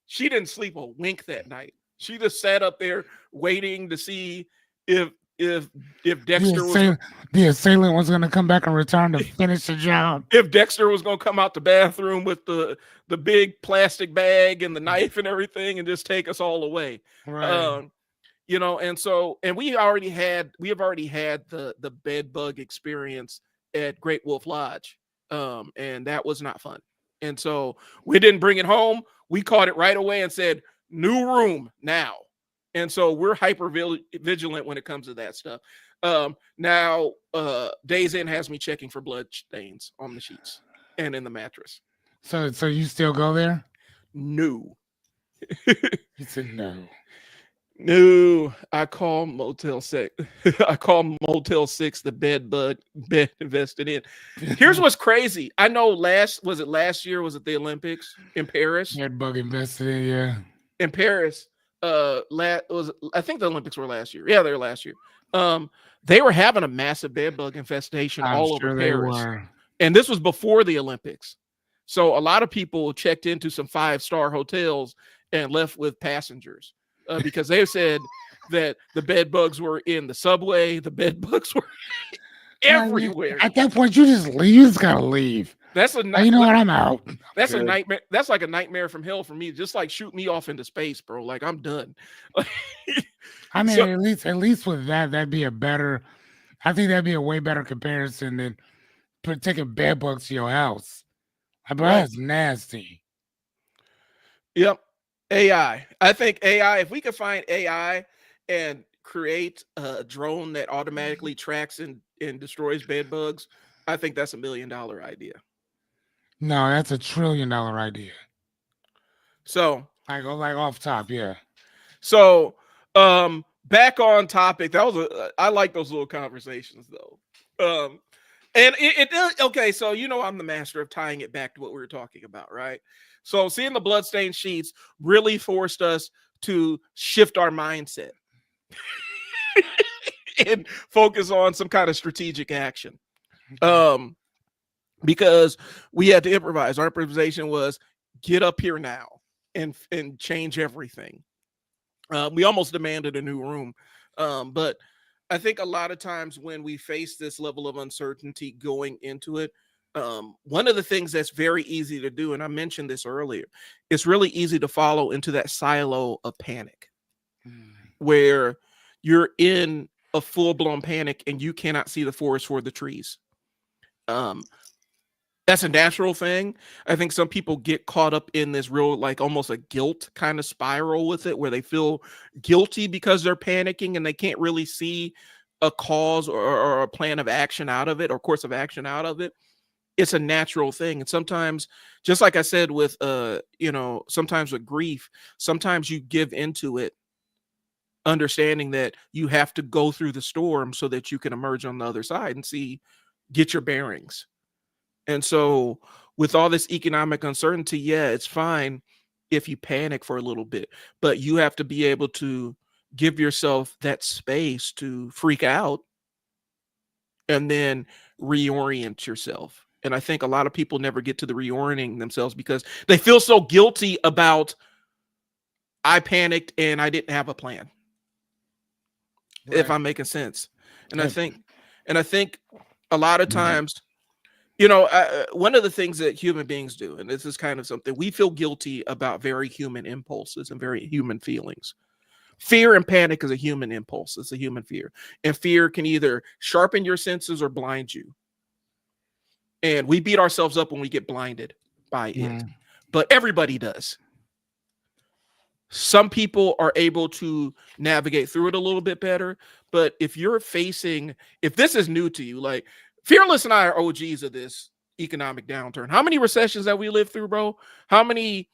She didn't sleep a wink that night. She just sat up there waiting to see if Dexter the assailant was going to come back and return to finish the job. If Dexter was going to come out the bathroom with the big plastic bag and the knife and everything and just take us all away. Right. And we have already had the bed bug experience at Great Wolf Lodge. And that was not fun. And so we didn't bring it home. We caught it right away and said, new room now. And so we're hyper vigilant when it comes to that stuff. Now, Days Inn has me checking for blood stains on the sheets and in the mattress. So you still go there? No. He said no. No, I call Motel 6. I call Motel 6 the bed invested in. Here's what's crazy. I know last year? Was it the Olympics in Paris? Bed bug invested in, yeah. In Paris. I think the Olympics were last year. Yeah, they were last year. They were having a massive bed bug infestation all over Paris. And this was before the Olympics. So a lot of people checked into some 5-star hotels and left with passengers because they said that the bed bugs were in the subway. The bed bugs were everywhere. At that point, you just leave. You just gotta leave. That's a you know what? I'm out. That's a nightmare. That's like a nightmare from hell for me. Just like shoot me off into space, bro. Like I'm done. I mean, at least with that'd be a better. I think that'd be a way better comparison than taking bed bugs to your house. But that's nasty. Yep. AI. I think AI. If we could find AI and create a drone that automatically tracks and destroys bed bugs, I think that's $1 million idea. No, that's $1 trillion idea. So, like off top, yeah. So, back on topic. That was I like those little conversations though. And it okay. So I'm the master of tying it back to what we were talking about, right? So seeing the bloodstained sheets really forced us to shift our mindset and focus on some kind of strategic action. Because we had to improvise. Our improvisation was get up here now and change everything. We almost demanded a new room. But I think a lot of times when we face this level of uncertainty going into it, one of the things that's very easy to do, and I mentioned this earlier, it's really easy to follow into that silo of panic where you're in a full-blown panic and you cannot see the forest for the trees. That's a natural thing. I think some people get caught up in this real, like almost a guilt kind of spiral with it, where they feel guilty because they're panicking and they can't really see a cause or a plan of action out of it or course of action out of it. It's a natural thing. And sometimes, just like I said, with, sometimes with grief, sometimes you give into it, understanding that you have to go through the storm so that you can emerge on the other side and get your bearings. And so with all this economic uncertainty, yeah, it's fine if you panic for a little bit, but you have to be able to give yourself that space to freak out and then reorient yourself. And I think a lot of people never get to the reorienting themselves because they feel so guilty about, I panicked and I didn't have a plan. Right. If I'm making sense. And I think a lot of times, one of the things that human beings do, and this is kind of something, we feel guilty about very human impulses and very human feelings. Fear and panic is a human impulse. It's a human fear. And fear can either sharpen your senses or blind you. And we beat ourselves up when we get blinded by it. But everybody does. Some people are able to navigate through it a little bit better, But if this is new to you, like Fearless and I are OGs of this economic downturn. How many recessions have we lived through, bro? How many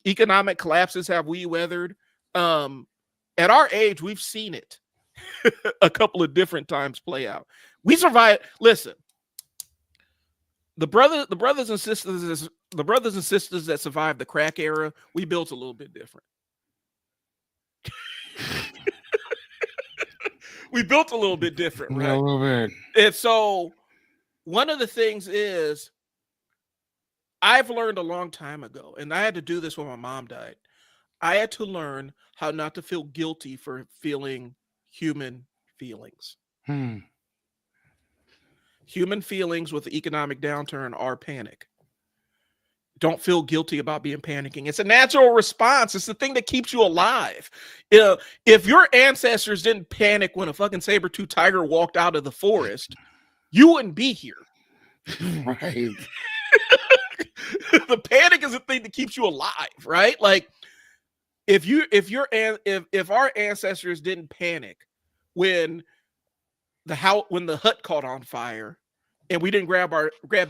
economic collapses have we weathered? At our age, we've seen it a couple of different times play out. We survived. Listen, the brothers and sisters that survived the crack era, we built a little bit different. We built a little bit different, right? A little bit. And so one of the things is I've learned a long time ago, and I had to do this when my mom died. I had to learn how not to feel guilty for feeling human feelings. Human feelings with the economic downturn are panic. Don't feel guilty about being panicking. It's a natural response. It's the thing that keeps you alive. If your ancestors didn't panic when a fucking saber-tooth tiger walked out of the forest, you wouldn't be here. Right. The panic is the thing that keeps you alive, right? Like if our ancestors didn't panic when the hut caught on fire and we didn't grab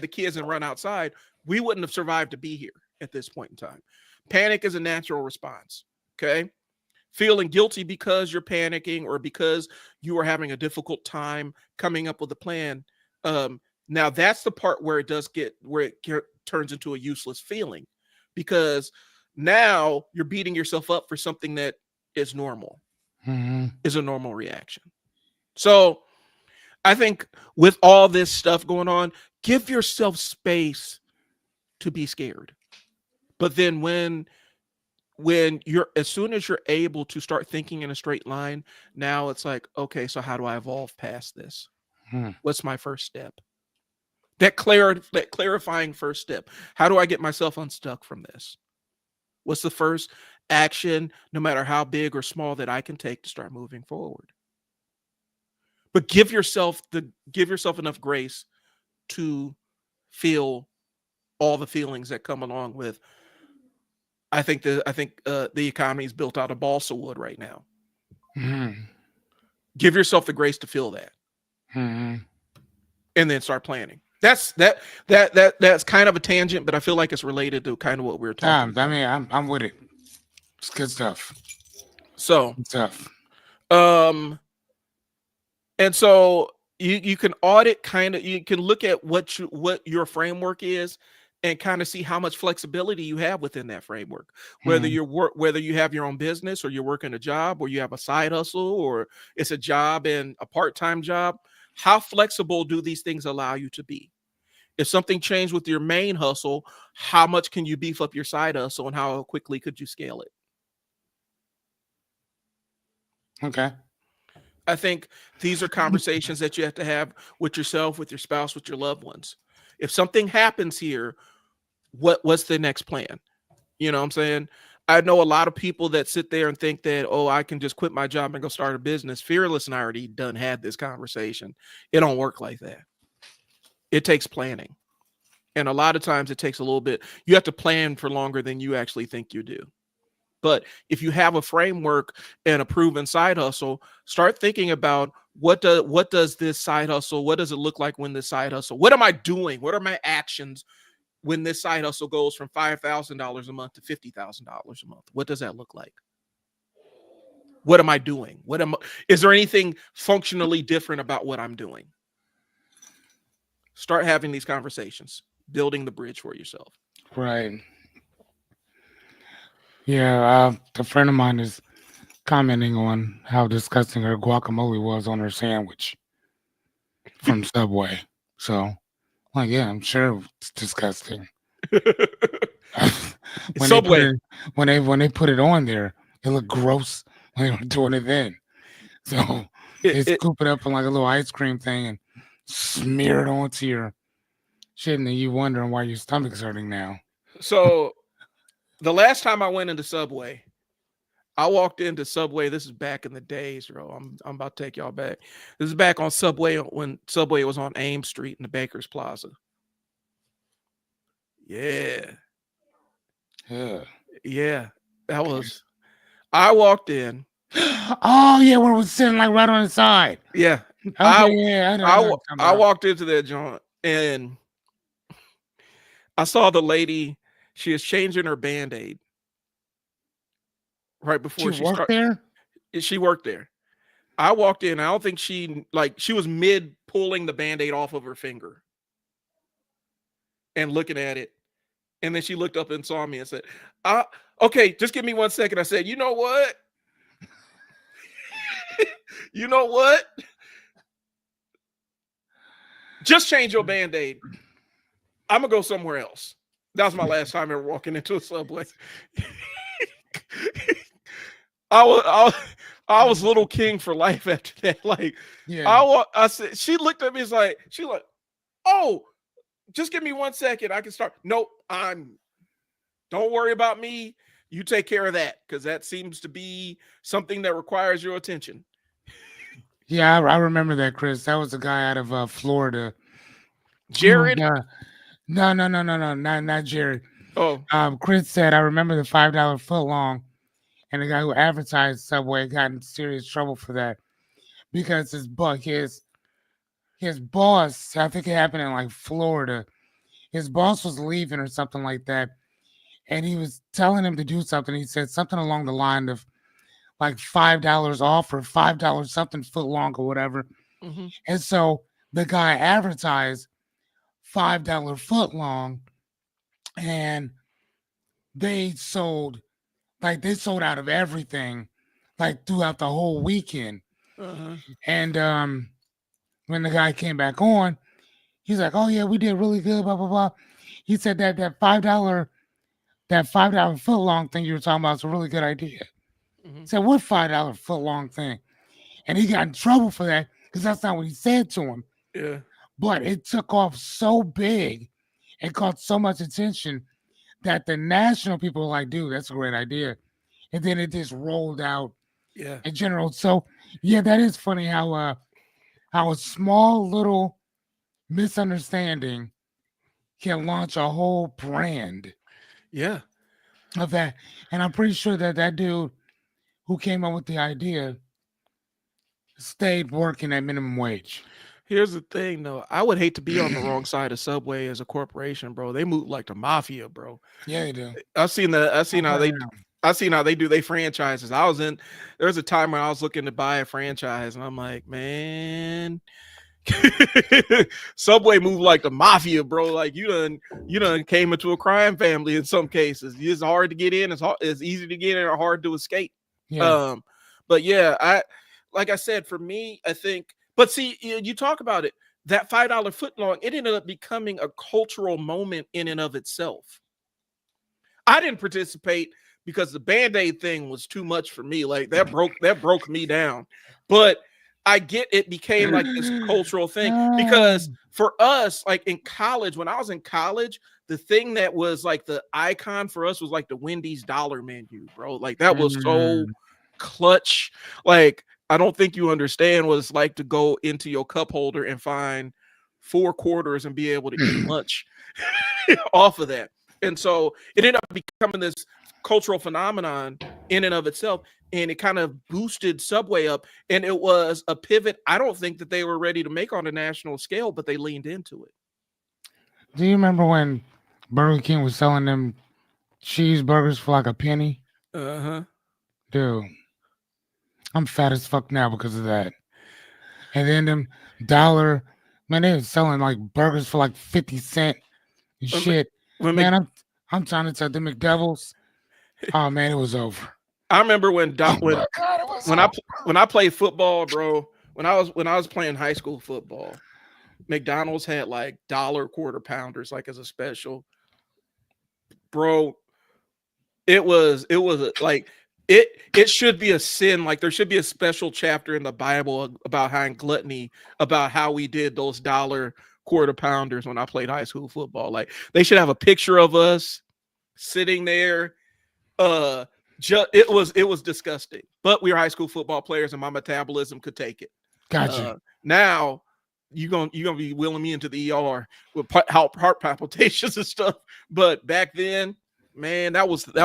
the kids and run outside, we wouldn't have survived to be here at this point in time. Panic is a natural response. Okay. Feeling guilty because you're panicking or because you are having a difficult time coming up with a plan. Now that's the part where it turns into a useless feeling, because now you're beating yourself up for something that is normal, is a normal reaction. So I think with all this stuff going on, give yourself space to be scared. But then when as soon as you're able to start thinking in a straight line, now it's like, okay, so how do I evolve past this? What's my first step? That clarifying first step. How do I get myself unstuck from this? What's the first action, no matter how big or small, that I can take to start moving forward? But give yourself enough grace to feel all the feelings that come along with. I think the economy is built out of balsa wood right now. Give yourself the grace to feel that, and then start planning. That's kind of a tangent, but I feel like it's related to kind of what we're talking about. I mean, I'm with it. It's good stuff. So good stuff. And so you can audit you can look at what your framework is and kind of see how much flexibility you have within that framework. Whether you have your own business, or you're working a job, or you have a side hustle, or it's a job and a part-time job, how flexible do these things allow you to be? If something changed with your main hustle, how much can you beef up your side hustle, and how quickly could you scale it? Okay. I think these are conversations that you have to have with yourself, with your spouse, with your loved ones. If something happens here, what's the next plan? You know what I'm saying? I know a lot of people that sit there and think that, oh, I can just quit my job and go start a business. Fearless and I already had this conversation. It don't work like that. It takes planning. And a lot of times it takes a little bit. You have to plan for longer than you actually think you do. But if you have a framework and a proven side hustle, start thinking about what does this side hustle, what does it look like when this side hustle, what am I doing? What are my actions when this side hustle goes from $5,000 a month to $50,000 a month? What does that look like? What am I doing? Is there anything functionally different about what I'm doing? Start having these conversations, building the bridge for yourself. Right. Yeah, a friend of mine is commenting on how disgusting her guacamole was on her sandwich from Subway. So, like, yeah, I'm sure it's disgusting. Subway. When they put it on there, it looked gross when they were doing it then. So they scoop it up in like a little ice cream thing and smear it onto your shit, and then you wondering why your stomach's hurting now. So the last time I went into Subway, I walked into Subway. This is back in the days, bro. I'm about to take y'all back. This is back on Subway when Subway was on Ames Street in the Baker's Plaza. Yeah. That was. I walked in. Oh yeah, when it was sitting like right on the side. Yeah. Okay, yeah, I know what you're talking I about. walked into that joint and I saw the lady. She is changing her Band-Aid right She before she worked started. there. She worked there. I walked in. I don't think she was mid pulling the Band-Aid off of her finger and looking at it. And then she looked up and saw me and said, okay, just give me 1 second. I said, you know what? You know what? Just change your Band-Aid. I'm going to go somewhere else. That was my last time ever walking into a Subway. I was little king for life after that. Like, Yeah. I said, she looked at me, she like, oh, just give me 1 second. I can start. Nope. Don't worry about me. You take care of that, because that seems to be something that requires your attention. Yeah, I remember that, Chris. That was a guy out of Florida. Jared? No, not Jared. Oh. Chris said, I remember the $5 foot long, and the guy who advertised Subway got in serious trouble for that because his boss, I think it happened in like Florida. His boss was leaving or something like that, and he was telling him to do something. He said something along the line of like $5 off or $5 something foot long or whatever. Mm-hmm. And so the guy advertised $5 foot long, and they sold out of everything like throughout the whole weekend. Uh-huh. And when the guy came back on, he's like, "Oh yeah, we did really good." Blah blah blah. He said that $5 foot long thing you were talking about is a really good idea. Mm-hmm. He said, "What $5 foot long thing?" And he got in trouble for that because that's not what he said to him. Yeah. But it took off so big and caught so much attention that the national people were like, "Dude, that's a great idea." And then it just rolled out in general. So yeah, that is funny how a small little misunderstanding can launch a whole brand. Yeah. Of that. And I'm pretty sure that dude who came up with the idea stayed working at minimum wage. Here's the thing, though. I would hate to be on the wrong side of Subway as a corporation, bro. They move like the mafia, bro. Yeah, they do. I've seen how they do their franchises. There was a time when I was looking to buy a franchise, and I'm like, man, Subway move like the mafia, bro. Like you done came into a crime family in some cases. It's hard to get in. It's easy to get in or hard to escape. Yeah. But yeah, like I said, for me, I think. But see, you talk about it. That $5 foot long, it ended up becoming a cultural moment in and of itself. I didn't participate because the Band-Aid thing was too much for me. Like that broke me down. But I get it became like this cultural thing because for us, like in college, when I was in college, the thing that was like the icon for us was like the Wendy's dollar menu, bro. Like that was so clutch. Like I don't think you understand what it's like to go into your cup holder and find 4 quarters and be able to eat lunch off of that. And so it ended up becoming this cultural phenomenon in and of itself. And it kind of boosted Subway up. And it was a pivot I don't think that they were ready to make on a national scale, but they leaned into it. Do you remember when Burger King was selling them cheeseburgers for like a penny? Uh-huh. Dude, I'm fat as fuck now because of that. And then them dollar, man, they were selling like burgers for like 50 cents and shit. Man, I'm trying to tell the McDevils. Oh man, it was over. I remember when I played football, bro. When I was playing high school football, McDonald's had like $1 quarter pounders, like as a special. Bro, it was like it should be a sin. Like there should be a special chapter in the Bible about how gluttony, about how we did those $1 quarter pounders when I played high school football. Like they should have a picture of us sitting there. It was disgusting, but we were high school football players and my metabolism could take it. Gotcha. Now you're gonna be wheeling me into the ER with heart palpitations and stuff. But back then, man, that was the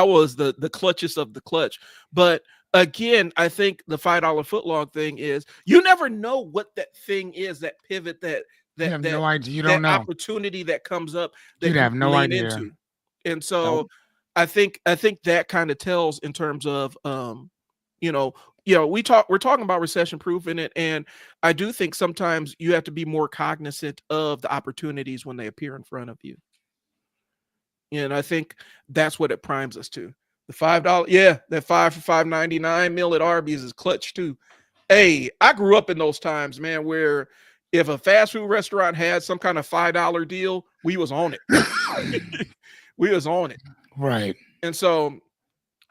clutchest of the clutch. But again, I think the $5 footlong thing is you never know what that thing is, that pivot, You that have that no idea. You don't that know. opportunity that comes up You'd that you have can no lean idea. into. And Nope. so I think that kind of tells in terms of you know, we're talking about recession proof in it, and I do think sometimes you have to be more cognizant of the opportunities when they appear in front of you. And I think that's what it primes us to. The $5, yeah, that 5 for $5.99 meal at Arby's is clutch too. Hey, I grew up in those times, man, where if a fast food restaurant had some kind of $5 deal, we was on it. We was on it. Right. And so,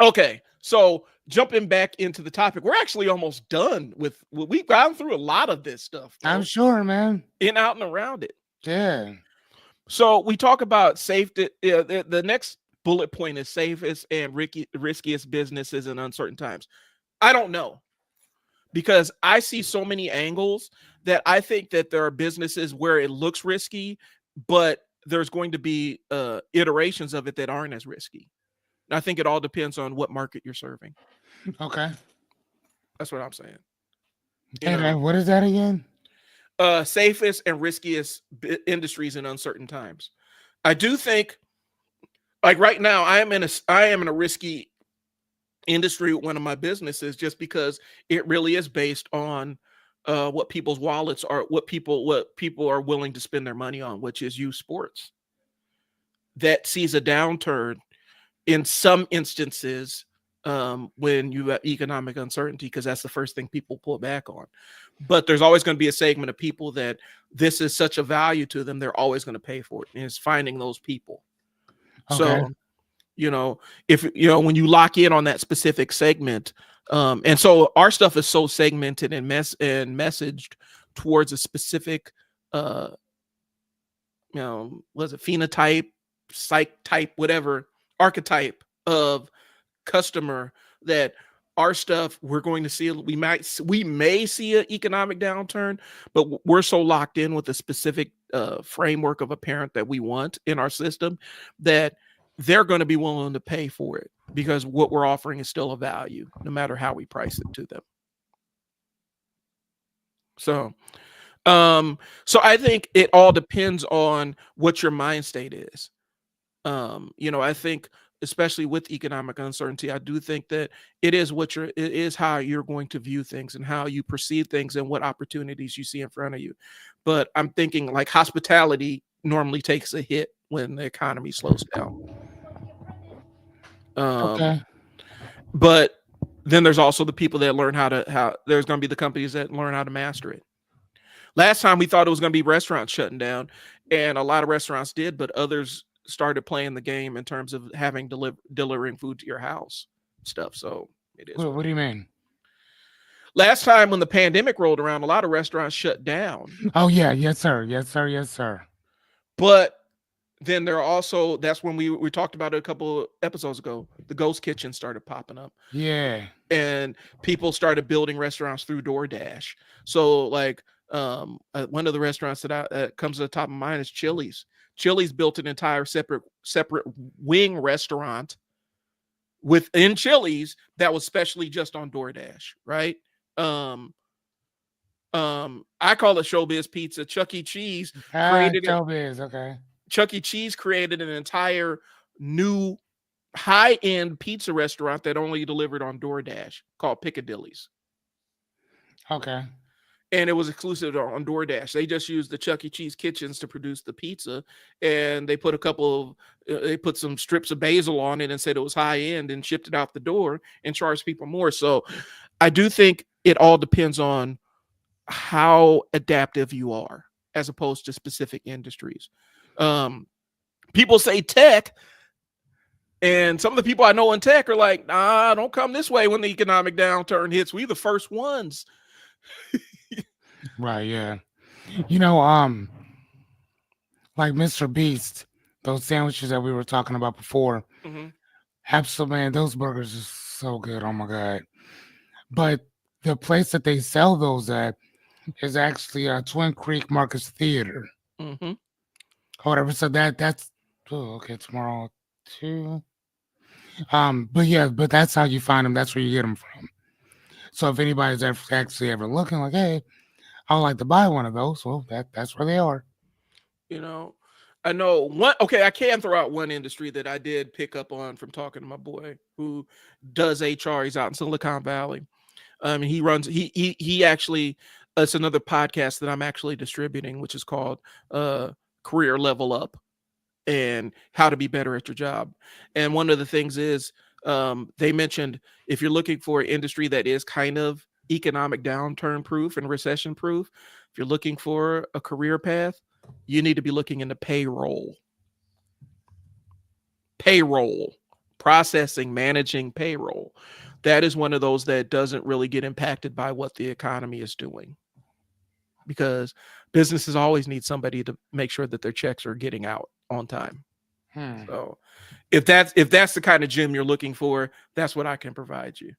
okay, so jumping back into the topic, we're actually almost done with. We've gone through a lot of this stuff, I'm bro, sure, man. in, out, and around it. Yeah. So we talk about safety. The next bullet point is safest and riskiest businesses in uncertain times. I don't know, because I see so many angles that I think that there are businesses where it looks risky, but there's going to be iterations of it that aren't as risky. And I think it all depends on what market you're serving. Okay. That's what I'm saying. And what is that again? Safest and riskiest industries in uncertain times. I do think, like right now, I am in a risky industry with one of my businesses, just because it really is based on what people's wallets are, what people are willing to spend their money on, which is youth sports. That sees a downturn in some instances when you have economic uncertainty, because that's the first thing people pull back on. But there's always going to be a segment of people that this is such a value to them, they're always going to pay for it. And it's finding those people. Okay. So, if when you lock in on that specific segment, and so our stuff is so segmented and messaged towards a specific was it phenotype, psych type, whatever archetype of customer, that our stuff, we're going to see, we may see an economic downturn, but we're so locked in with a specific framework of a parent that we want in our system that they're going to be willing to pay for it, because what we're offering is still a value, no matter how we price it to them. So I think it all depends on what your mind state is. I think, especially with economic uncertainty, I do think that it is how you're going to view things and how you perceive things and what opportunities you see in front of you. But I'm thinking like hospitality normally takes a hit when the economy slows down. Okay. But then there's also the people that learn there's going to be the companies that learn how to master it. Last time we thought it was going to be restaurants shutting down, and a lot of restaurants did, but others started playing the game in terms of having delivering food to your house stuff. So it is. What do you mean? Last time when the pandemic rolled around, a lot of restaurants shut down. Oh yeah, yes sir, yes sir, yes sir. But then there are also, that's when we talked about it a couple episodes ago, the ghost kitchen started popping up. Yeah. And people started building restaurants through DoorDash. So like one of the restaurants that comes to the top of mind is Chili's. Chili's built an entire separate wing restaurant within Chili's that was specially just on DoorDash, right? I call it Showbiz Pizza. Chuck E. Cheese created Showbiz, okay. Chuck E. Cheese created an entire new high-end pizza restaurant that only delivered on DoorDash called Piccadilly's. Okay. And it was exclusive on DoorDash. They just used the Chuck E. Cheese kitchens to produce the pizza, and they put they put some strips of basil on it and said it was high end and shipped it out the door and charged people more. So I do think it all depends on how adaptive you are as opposed to specific industries. People say tech, and some of the people I know in tech are like, nah, don't come this way when the economic downturn hits. We the first ones. Right, yeah. Like Mr. Beast, those sandwiches that we were talking about before. Mm-hmm. Absolutely, man, those burgers are so good. Oh my God. But the place that they sell those at is actually Twin Creek Marcus Theater. Mm-hmm. Or whatever. So that's okay, tomorrow too. But that's how you find them. That's where you get them from. So if anybody's actually ever looking like, hey, I would like to buy one of those, well, that's where they are. You know, I know one. Okay, I can throw out one industry that I did pick up on from talking to my boy who does HR. He's out in Silicon Valley. He runs. He actually. It's another podcast that I'm actually distributing, which is called Career Level Up and how to be better at your job. And one of the things is they mentioned if you're looking for an industry that is kind of economic downturn proof and recession proof, if you're looking for a career path, you need to be looking into payroll, processing, managing payroll. That is one of those that doesn't really get impacted by what the economy is doing, because businesses always need somebody to make sure that their checks are getting out on time. So if that's the kind of gym you're looking for, that's what I can provide you.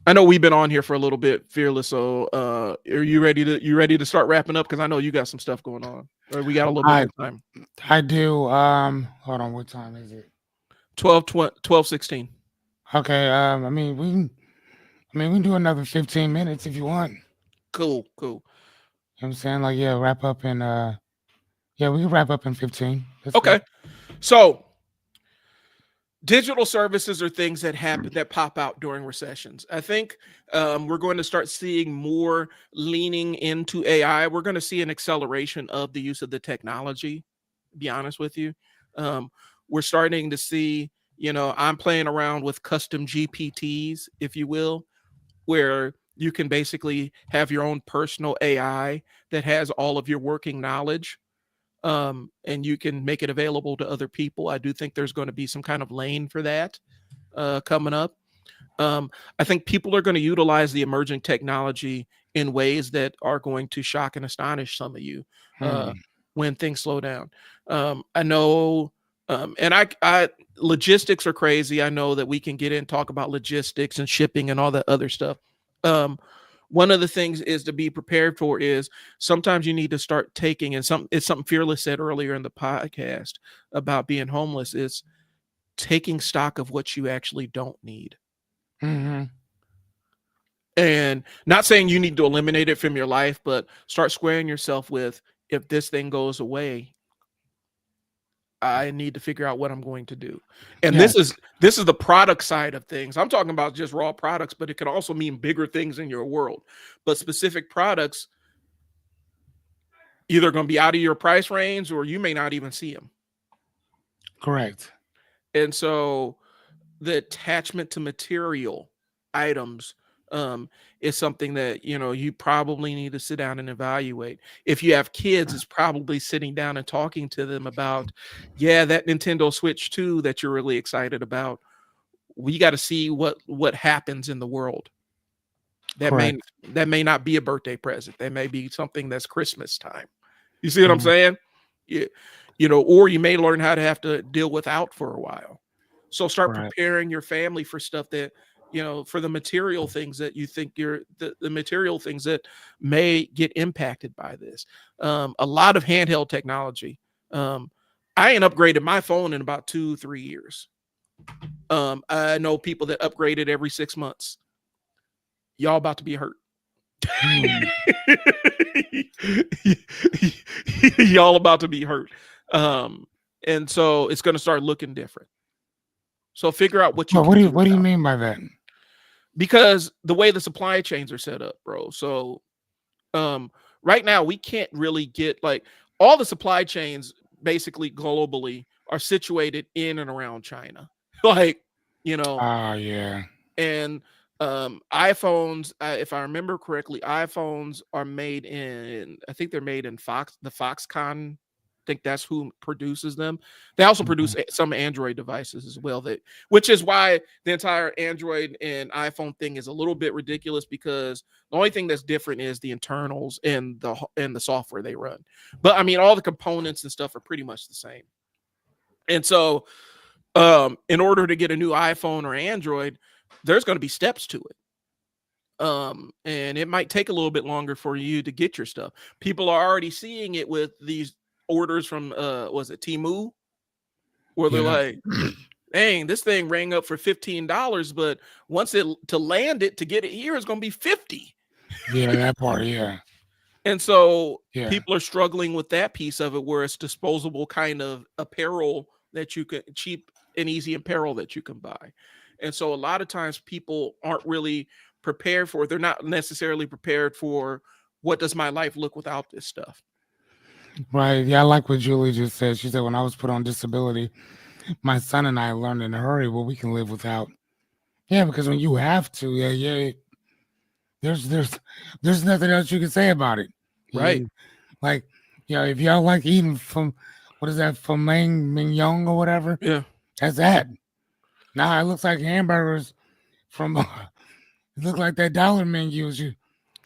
I know we've been on here for a little bit, Fearless. So are you ready to start wrapping up? Because I know you got some stuff going on. Or we got a little bit more time. I do. Hold on, what time is it? 12:16. Okay. We can do another 15 minutes if you want. Cool. You know what I'm saying? Like, yeah, wrap up in yeah, we can wrap up in 15. That's Okay. good. So digital services are things that happen that pop out during recessions. I think we're going to start seeing more leaning into AI. We're going to see an acceleration of the use of the technology, to be honest with you. We're starting to see, I'm playing around with custom GPTs, if you will, where you can basically have your own personal AI that has all of your working knowledge, and you can make it available to other people. I do think there's going to be some kind of lane for that coming up. I think people are going to utilize the emerging technology in ways that are going to shock and astonish some of you when things slow down. I know, and I logistics are crazy. I know that we can get in and talk about logistics and shipping and all that other stuff. One of the things is to be prepared for is sometimes you need to start taking, and it's something Fearless said earlier in the podcast about being homeless, is taking stock of what you actually don't need. And not saying you need to eliminate it from your life, but start squaring yourself with, if this thing goes away, I need to figure out what I'm going to do. And this is the product side of things. I'm talking about just raw products, but it can also mean bigger things in your world. But specific products either going to be out of your price range, or you may not even see them. Correct. And so the attachment to material items is something that you probably need to sit down and evaluate. If you have kids, it's probably sitting down and talking to them about, that Nintendo Switch 2 that you're really excited about. We got to see what happens in the world. That may not be a birthday present. That may be something that's Christmas time. You see what I'm saying? Or you may learn how to have to deal without for a while. So start preparing your family for stuff that, for the material things that you think the material things that may get impacted by this. A lot of handheld technology. I ain't upgraded my phone in about 2-3 years. I know people that upgraded every 6 months. Y'all about to be hurt. Y'all about to be hurt. And so it's going to start looking different. So figure out what you What do you mean by that? Because the way the supply chains are set up, bro. So right now we can't really get, like, all the supply chains basically globally are situated in and around China. Like, and iPhones, if I remember correctly, iPhones are made in, I think they're made in the Foxconn. I think that's who produces them. They also produce some Android devices as well, which is why the entire Android and iPhone thing is a little bit ridiculous, because the only thing that's different is the internals and the software they run. But I mean, all the components and stuff are pretty much the same. And so in order to get a new iPhone or Android, there's going to be steps to it. And it might take a little bit longer for you to get your stuff. People are already seeing it with these orders from was it Temu, where they're like, dang, this thing rang up for $15, but once it to land it to get it here is going to be 50. Yeah, that part. Yeah, And so yeah. people are struggling with that piece of it, where it's disposable kind of apparel that you can cheap and easy apparel that you can buy. And so a lot of times people aren't really prepared for it. They're not necessarily prepared for what does my life look without this stuff. Right. Yeah, I like what Julie just said. She said when I was put on disability, my son and I learned in a hurry what we can live without. Yeah, because when you have to, yeah, there's there's there's nothing else you can say about it. Right. You, like, if y'all like eating from what is that, filet mignon or whatever, Yeah. that's that. Now it looks like hamburgers from it looks like that dollar menus. You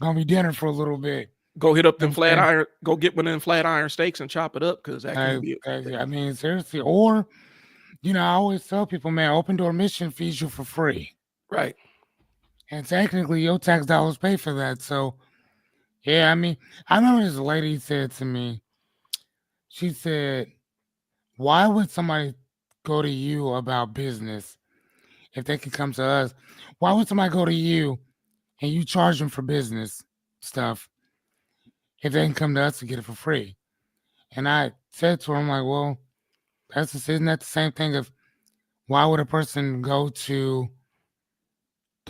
gonna be dinner for a little bit. Go hit up You know them what I'm flat saying? iron, go get one of them flat iron steaks and chop it up, because that can be I mean, seriously. Or, I always tell people, man, open door mission feeds you for free. right. And technically, your tax dollars pay for that. So, yeah, I mean, I remember this lady said to me, she said, why would somebody go to you about business if they could come to us? Why would somebody go to you and you charge them for business stuff if they can come to us to get it for free? And I said to her, I'm like, well, isn't that the same thing of why would a person go to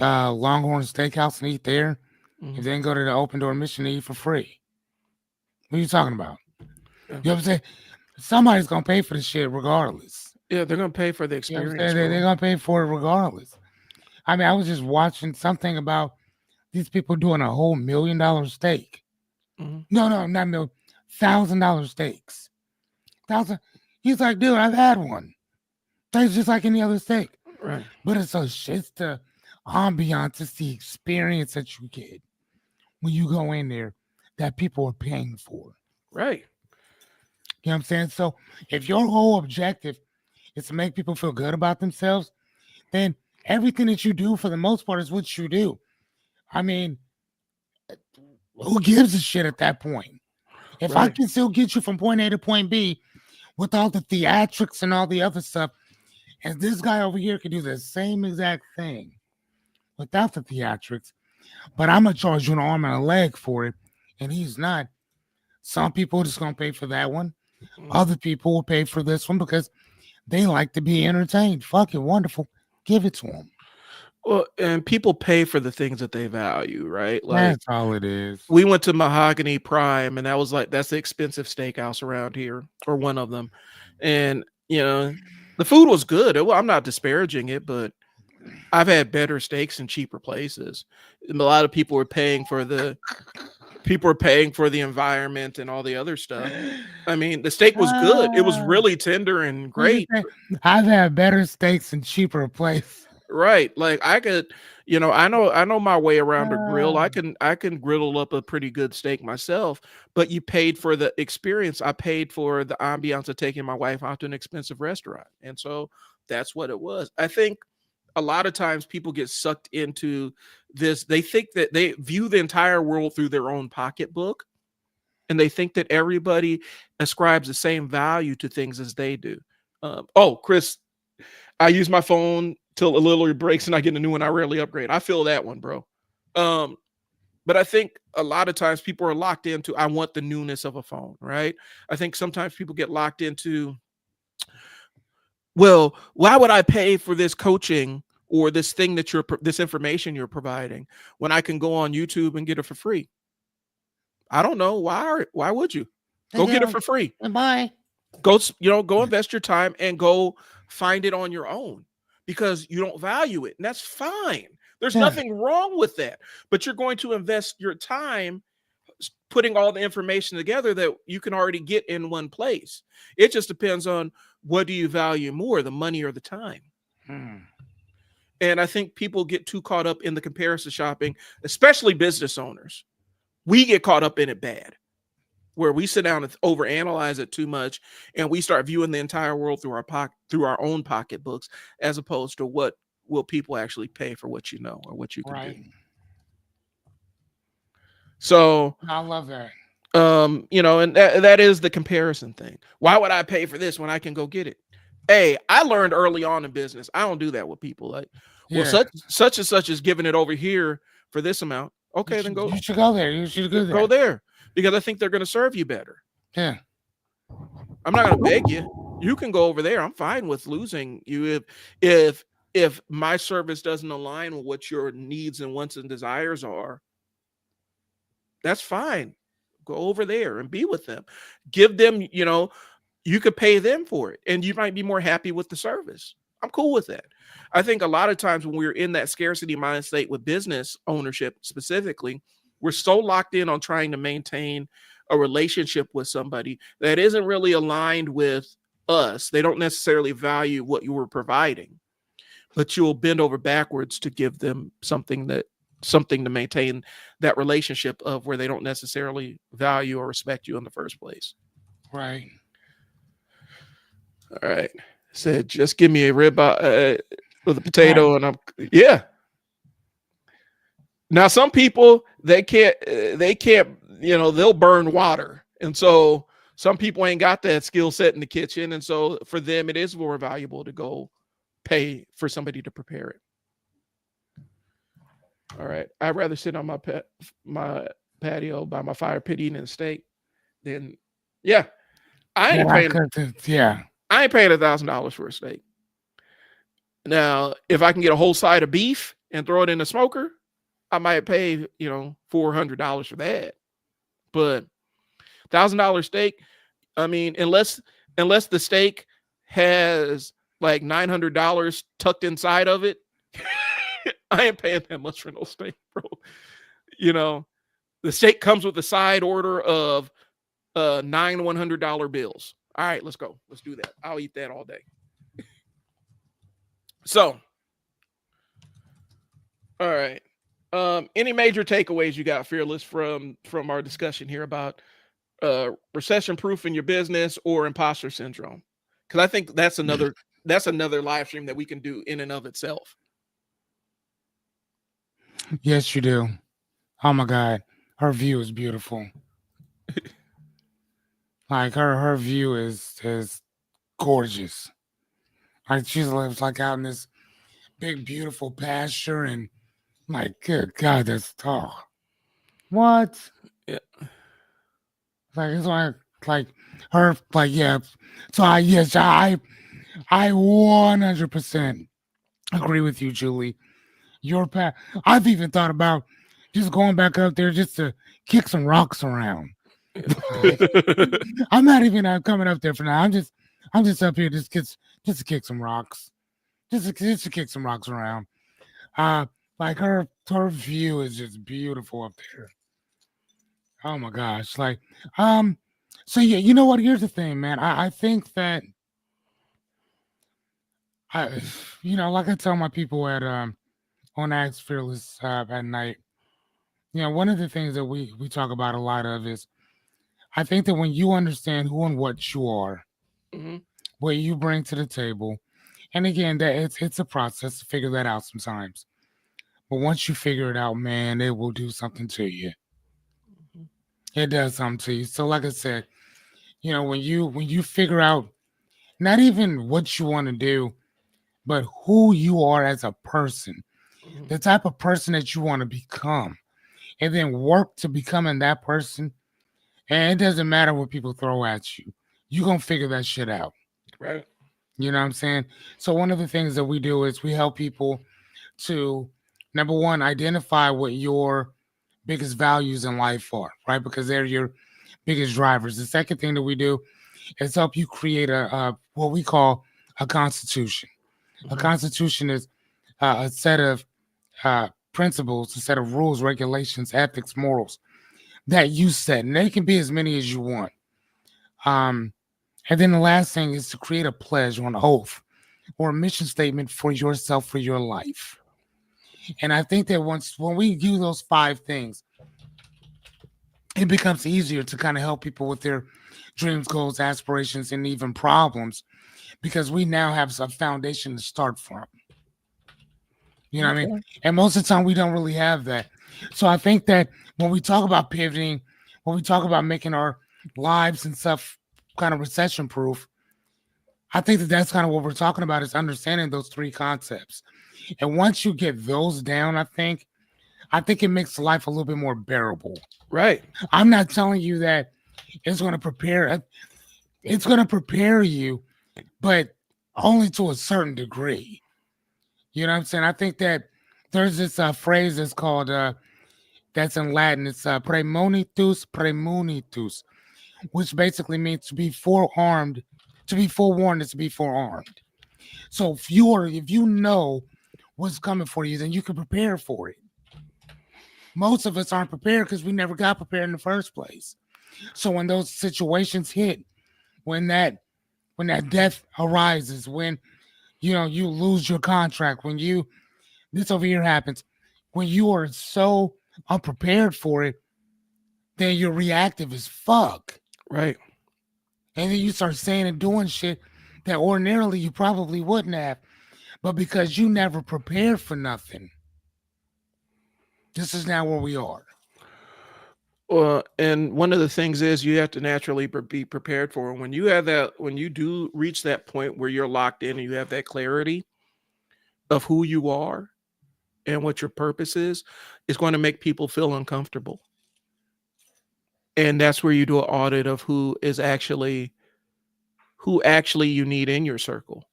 Longhorn Steakhouse and eat there Mhm. if they can go to the open door mission and eat for free? What are you talking about? Yeah. You know what I'm saying? Somebody's gonna pay for the shit regardless. Yeah, they're gonna pay for the You know what I'm experience, saying? They're bro. gonna pay for it regardless. I mean, I was just watching something about these people doing a whole $1,000,000 steak. Mhm. No, not million, $1,000 steaks. Thousand. He's like, dude, I've had one. Tastes just like any other steak. Right. But it's the ambiance, it's the experience that you get when you go in there that people are paying for. Right. You know what I'm saying? So if your whole objective is to make people feel good about themselves, then everything that you do for the most part is what you do. I mean, who gives a shit at that point? If I Right. can still get you from point A to point B with all the theatrics and all the other stuff, and this guy over here can do the same exact thing without the theatrics, but I'm gonna charge you an arm and a leg for it, and he's not. Some people are just gonna pay for that one. Mhm. Other people will pay for this one because they like to be entertained. Fucking wonderful. Give it to them. Well, and people pay for the things that they value, right? Like, That's all it is. we went to Mahogany Prime, and that's the expensive steakhouse around here, or one of them. And the food was good. Well, I'm not disparaging it, but I've had better steaks in cheaper places. And a lot of people are paying for the environment and all the other stuff. I mean, the steak was good. It was Ah, really tender and what you great. say? I've had better steaks and cheaper place. Right. Like, I could, I know my way around a grill. Ah, I can griddle up a pretty good steak myself, but you paid for the experience. I paid for the ambiance of taking my wife out to an expensive restaurant. And so that's what it was. I think a lot of times people get sucked into this. They think that they view the entire world through their own pocketbook, and they think that everybody ascribes the same value to things as they do. Oh, Chris, I use my phone till it literally breaks and I get a new one. I rarely upgrade. I feel that one, bro. Um, but I think a lot of times people are locked into, I want the newness of a phone, right? I think sometimes people get locked into, well, why would I pay for this coaching or this thing that this information you're providing when I can go on YouTube and get it for free? I don't know. Why would you? Go get it for free. bye. Go invest your time and go find it on your own, because you don't value it, and that's fine. There's Yeah. nothing wrong with that, but you're going to invest your time putting all the information together that you can already get in one place. It just depends on, what do you value more, the money or the time? Hmm. And I think people get too caught up in the comparison shopping, especially business owners. We get caught up in it bad, where we sit down and overanalyze it too much, and we start viewing the entire world through our own pocketbooks, as opposed to what will people actually pay for what you know or what you can do. Right. So, I love that. and that is the comparison thing. Why would I pay for this when I can go get it? Hey, I learned early on in business. I don't do that with people. Like, well, Yeah, such and such is giving it over here for this amount. Okay, then you should go there. You should go go there. there because I think they're going to serve you better. Yeah, I'm not going to beg you. You can go over there. I'm fine with losing you if my service doesn't align with what your needs and wants and desires are. That's fine. Go over there and be with them. Give them, you could pay them for it and you might be more happy with the service. I'm cool with that. I think a lot of times when we're in that scarcity mind state with business ownership specifically, we're so locked in on trying to maintain a relationship with somebody that isn't really aligned with us. They don't necessarily value what you were providing, but you'll bend over backwards to give them something to maintain that relationship of where they don't necessarily value or respect you in the first place. right. All right. Said, just give me a rib with a potato and yeah. Now, some people, they can't, they'll burn water. And so some people ain't got that skill set in the kitchen. And so for them, it is more valuable to go pay for somebody to prepare it. All right. I'd rather sit on my patio by my fire pit eating a steak than, yeah. I ain't paying $1,000 for a steak. Now, if I can get a whole side of beef and throw it in the smoker, I might pay, $400 for that. But $1,000 steak, I mean, unless the steak has like $900 tucked inside of it, I ain't paying that much for no steak, bro. The steak comes with a side order of 9 $100 bills. All right, let's go. Let's do that. I'll eat that all day. So, all right. Any major takeaways you got, Fearless, from our discussion here about recession-proof in your business or imposter syndrome? Because I think that's another live stream that we can do in and of itself. Yes, you do. Oh my God, her view is beautiful. Like her view is gorgeous. Like she lives like out in this big beautiful pasture, and like, good God, that's tall. What? Yeah. Like it's like her like yeah. So I 100% agree with you, Julie. Your path. I've even thought about just going back up there just to kick some rocks around. I'm not even coming up there for now. I'm just up here just to kick some rocks, just to kick some rocks around. Like her view is just beautiful up there. Oh my gosh, like so yeah, you know what? Here's the thing, man. I think that like I tell my people at on Ask Fearless at night. One of the things that we talk about a lot of is I think that when you understand who and what you are, mm-hmm. what you bring to the table, and again, that it's a process to figure that out sometimes. But once you figure it out, man, it will do something to you. Mm-hmm. It does something to you. So, like I said, when you figure out not even what you want to do, but who you are as a person, mm-hmm. the type of person that you want to become, and then work to becoming that person. And it doesn't matter what people throw at you. You're going to figure that shit out. Right. You know what I'm saying? So one of the things that we do is we help people to, number one, identify what your biggest values in life are, right? Because they're your biggest drivers. The second thing that we do is help you create a what we call a constitution. Mm-hmm. A constitution is a set of principles, a set of rules, regulations, ethics, morals that you set, and they can be as many as you want. And then the last thing is to create a pledge or an oath or a mission statement for yourself, for your life. And I think that when we do those 5 things, it becomes easier to kind of help people with their dreams, goals, aspirations, and even problems, because we now have a foundation to start from. You know what I mean? And most of the time we don't really have that. So I think that when we talk about pivoting, when we talk about making our lives and stuff kind of recession proof, I think that that's kind of what we're talking about is understanding those three concepts. And once you get those down, I think it makes life a little bit more bearable. Right. I'm not telling you that it's going to prepare. It's going to prepare you, but only to a certain degree. You know what I'm saying? I think that there's this phrase that's called that's in Latin. It's premonitus, which basically means to be forearmed. To be forewarned is to be forearmed. So if you know what's coming for you, then you can prepare for it. Most of us aren't prepared because we never got prepared in the first place. So when those situations hit, when that when that death arises, when you lose your contract, when you this over here happens, when you are so unprepared for it, then you're reactive as fuck. Right. And then you start saying and doing shit that ordinarily you probably wouldn't have. But because you never prepared for nothing, this is now where we are. And one of the things is you have to naturally be prepared for it. When you do reach that point where you're locked in and you have that clarity of who you are and what your purpose is, it's going to make people feel uncomfortable. And that's where you do an audit of who actually you need in your circle.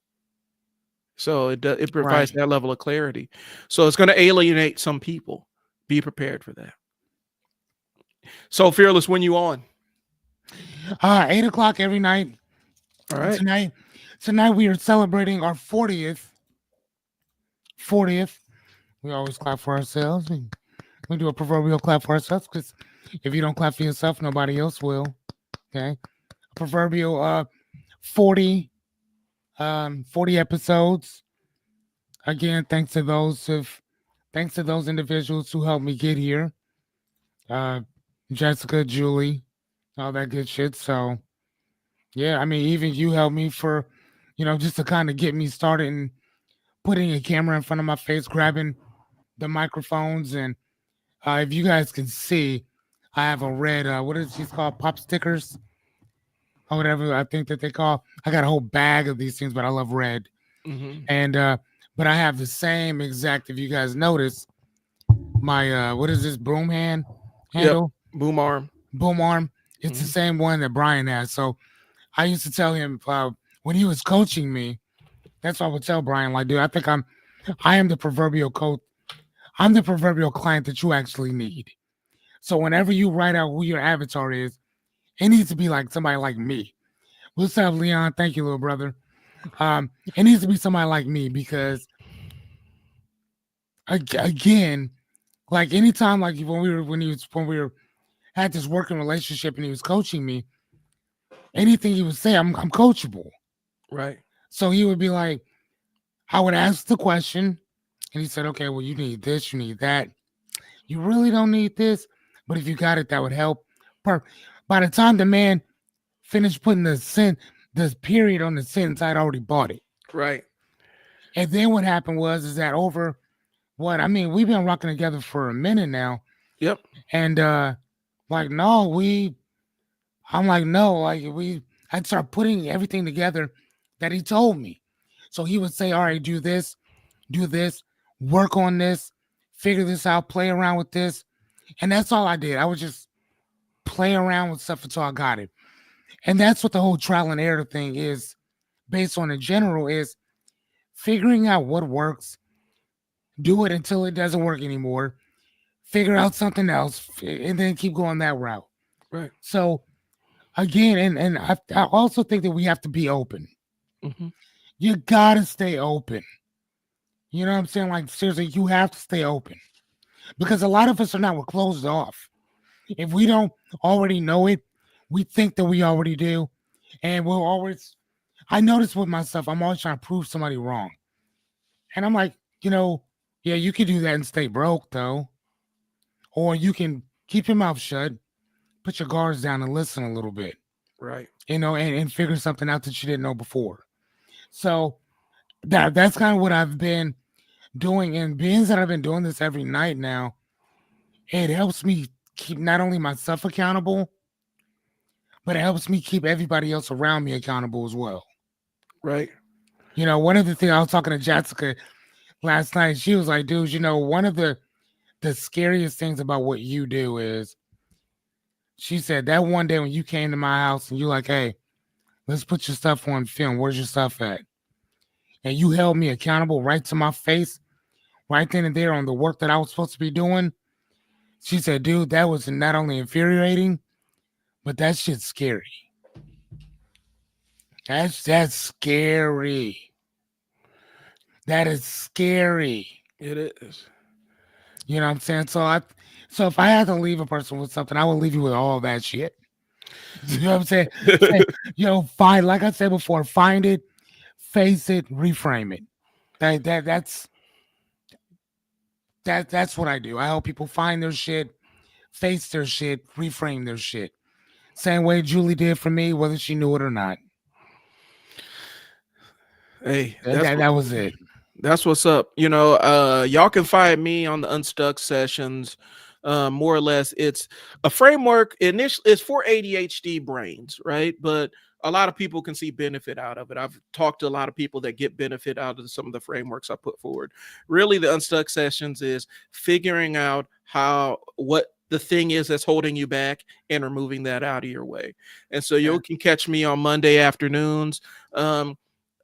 So it provides Right. that level of clarity. So it's going to alienate some people. Be prepared for that. So Fearless, when you on? 8 o'clock every night. All right. Tonight we are celebrating our 40th. 40th. We always clap for ourselves. We do a proverbial clap for ourselves because if you don't clap for yourself, nobody else will. Okay. A proverbial 40 40 episodes. Again, thanks to those individuals who helped me get here. Uh Jessica, Julie, all that good shit. So yeah, I mean, even you helped me for, just to kind of get me started and putting a camera in front of my face, grabbing the microphones. And if you guys can see, I have a red, what is these called? Pop stickers or whatever I think that they call. I got a whole bag of these things, but I love red. Mm-hmm. And, but I have the same exact, if you guys notice, my, what is this, broom handle? Boom arm. Boom arm. It's the same one that Brian has. So I used to tell him when he was coaching me, that's what I would tell Brian, like, dude, I am the proverbial coach. I'm the proverbial client that you actually need. So whenever you write out who your avatar is, it needs to be like somebody like me. What's up, Leon? Thank you, little brother. It needs to be somebody like me because again, like anytime, like when we were had this working relationship and he was coaching me, anything he would say, I'm coachable. Right. So he would be like, I would ask the question, and he said, okay, well, you need this, you need that. You really don't need this, but if you got it, that would help. By the time the man finished putting the period on the sentence, I'd already bought it. Right. And then what happened is that over we've been rocking together for a minute now. Yep. And like, no, I'm like, no, like I'd start putting everything together that he told me. So he would say, all right, do this, work on this, figure this out, play around with this. And that's all I did. I would just play around with stuff until I got it. And that's what the whole trial and error thing is based on in general is figuring out what works, do it until it doesn't work anymore, figure out something else, and then keep going that route. Right. So again, and I also think that we have to be open. Mm-hmm. You gotta stay open. You know what I'm saying? Like seriously, you have to stay open. Because a lot of us are now we're closed off. If we don't already know it, we think that we already do. And we'll always I notice with myself, I'm always trying to prove somebody wrong. And I'm like, yeah, you can do that and stay broke though. Or you can keep your mouth shut, put your guards down and listen a little bit. Right. And figure something out that you didn't know before. So that's kind of what I've been doing. And being that I've been doing this every night now, it helps me keep not only myself accountable, but it helps me keep everybody else around me accountable as well. Right. One of the things I was talking to Jessica last night, she was like, dude, one of the scariest things about what you do is, she said that one day when you came to my house and you like, hey, let's put your stuff on film. Where's your stuff at? And you held me accountable right to my face, right then and there on the work that I was supposed to be doing. She said, dude, that was not only infuriating, but that shit's scary. That's scary. That is scary. It is. You know what I'm saying? So if I had to leave a person with something, I would leave you with all that shit. You know what I'm saying? Say, find, like I said before, find it, face it, reframe it. That's what I do. I help people find their shit, face their shit, reframe their shit. Same way Julie did for me, whether she knew it or not. Hey, That was it. that's what's up. Y'all can find me on the Unstuck sessions. More or less, it's a framework. Initially, it's for ADHD brains, right? But a lot of people can see benefit out of it. I've talked to a lot of people that get benefit out of some of the frameworks I put forward. Really, the Unstuck sessions is figuring out what the thing is that's holding you back and removing that out of your way. And so you can catch me on Monday afternoons.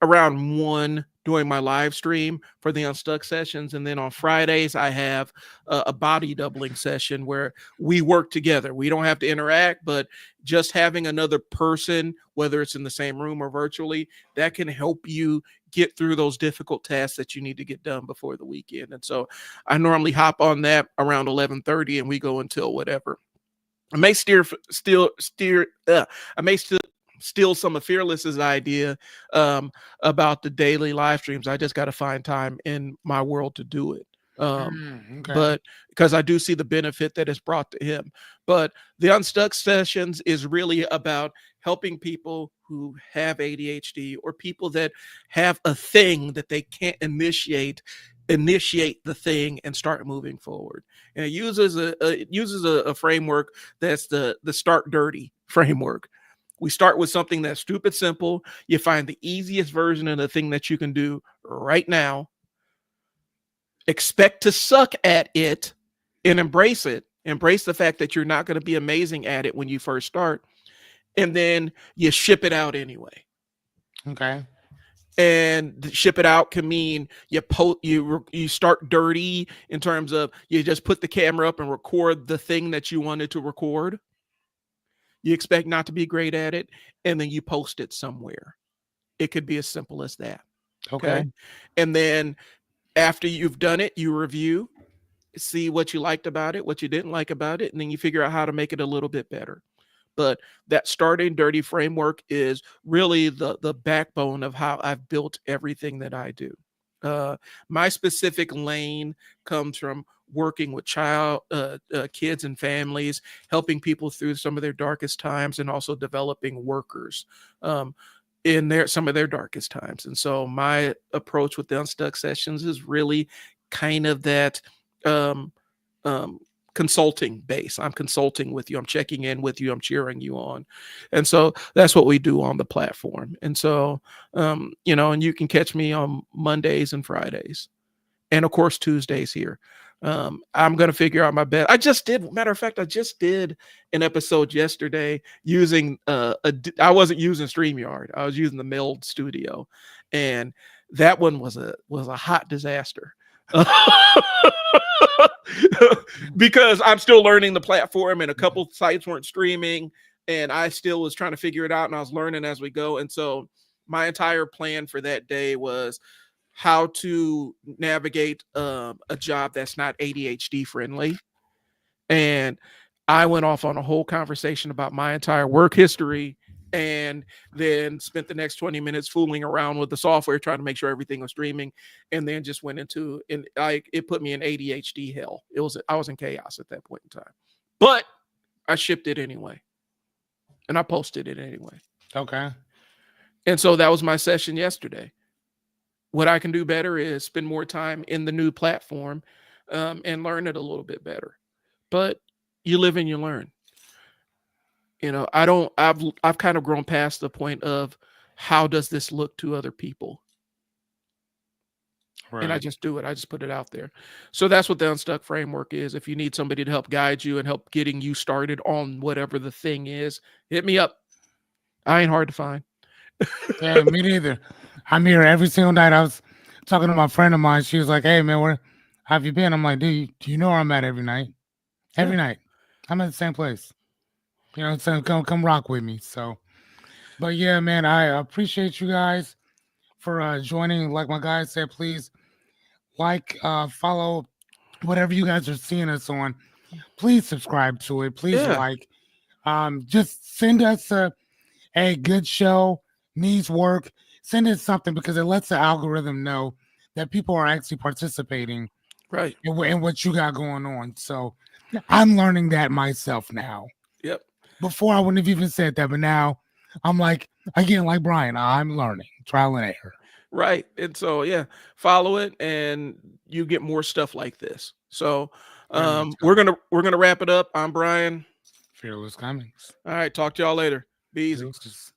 Around 1 doing my live stream for the Unstuck sessions. And then on Fridays, I have a body doubling session where we work together. We don't have to interact, but just having another person, whether it's in the same room or virtually, that can help you get through those difficult tasks that you need to get done before the weekend. And so I normally hop on that around 11:30 and we go until whatever. I may steal some of Fearless's idea about the daily live streams. I just got to find time in my world to do it. Okay. But because I do see the benefit that it's brought to him. But the Unstuck sessions is really about helping people who have ADHD or people that have a thing that they can't initiate the thing and start moving forward. And it uses a framework that's the start dirty framework. We start with something that's stupid simple. You find the easiest version of the thing that you can do right now. Expect to suck at it and embrace it. Embrace the fact that you're not going to be amazing at it when you first start. And then you ship it out anyway. Okay. And ship it out can mean you start dirty in terms of you just put the camera up and record the thing that you wanted to record. You expect not to be great at it, and then you post it somewhere. It could be as simple as that. Okay. And then after you've done it, you review, see what you liked about it, what you didn't like about it, and then you figure out how to make it a little bit better. But that starting dirty framework is really the backbone of how I've built everything that I do. My specific lane comes from working with kids and families, helping people through some of their darkest times, and also developing workers in some of their darkest times. And so my approach with the Unstuck sessions is really kind of that consulting base. I'm consulting with you. I'm checking in with you. I'm cheering you on. And so that's what we do on the platform. And so, and you can catch me on Mondays and Fridays. And of course, Tuesdays here. I'm going to figure out my best. Matter of fact, I just did an episode yesterday using, I wasn't using StreamYard. I was using the Meld Studio. And that one was a hot disaster. Because I'm still learning the platform and a couple sites weren't streaming and I still was trying to figure it out and I was learning as we go. And so my entire plan for that day was how to navigate a job that's not ADHD friendly. And I went off on a whole conversation about my entire work history and then spent the next 20 minutes fooling around with the software, trying to make sure everything was streaming. And then just went into, it put me in ADHD hell. I was in chaos at that point in time, but I shipped it anyway. And I posted it anyway. Okay. And so that was my session yesterday. What I can do better is spend more time in the new platform and learn it a little bit better. But you live and you learn. I've kind of grown past the point of how does this look to other people? And I Right. just do it. I just put it out there. So that's what the Unstuck framework is. If you need somebody to help guide you and help getting you started on whatever the thing is, hit me up. I ain't hard to find. Yeah, me neither. I'm here every single night. I was talking to my friend of mine. She was like, "Hey, man, where have you been?" I'm like, "Dude, do you know where I'm at every night? Every Yeah. night, I'm at the same place. You know, so come rock with me." So, but yeah, man, I appreciate you guys for joining. Like my guy said, please follow whatever you guys are seeing us on. Please subscribe to it. Please Yeah. like. Just send us a good show needs work. Send us something because it lets the algorithm know that people are actually participating Right. in what you got going on. So I'm learning that myself now. Yep. Before I wouldn't have even said that, but now I'm like, again, like Brian, I'm learning, trial and error. Right. And so, yeah, follow it and you get more stuff like this. So, Very much we're so. gonna wrap it up. I'm Brian. Fearless Cummings. All right, talk to y'all later. Be easy. Deuces.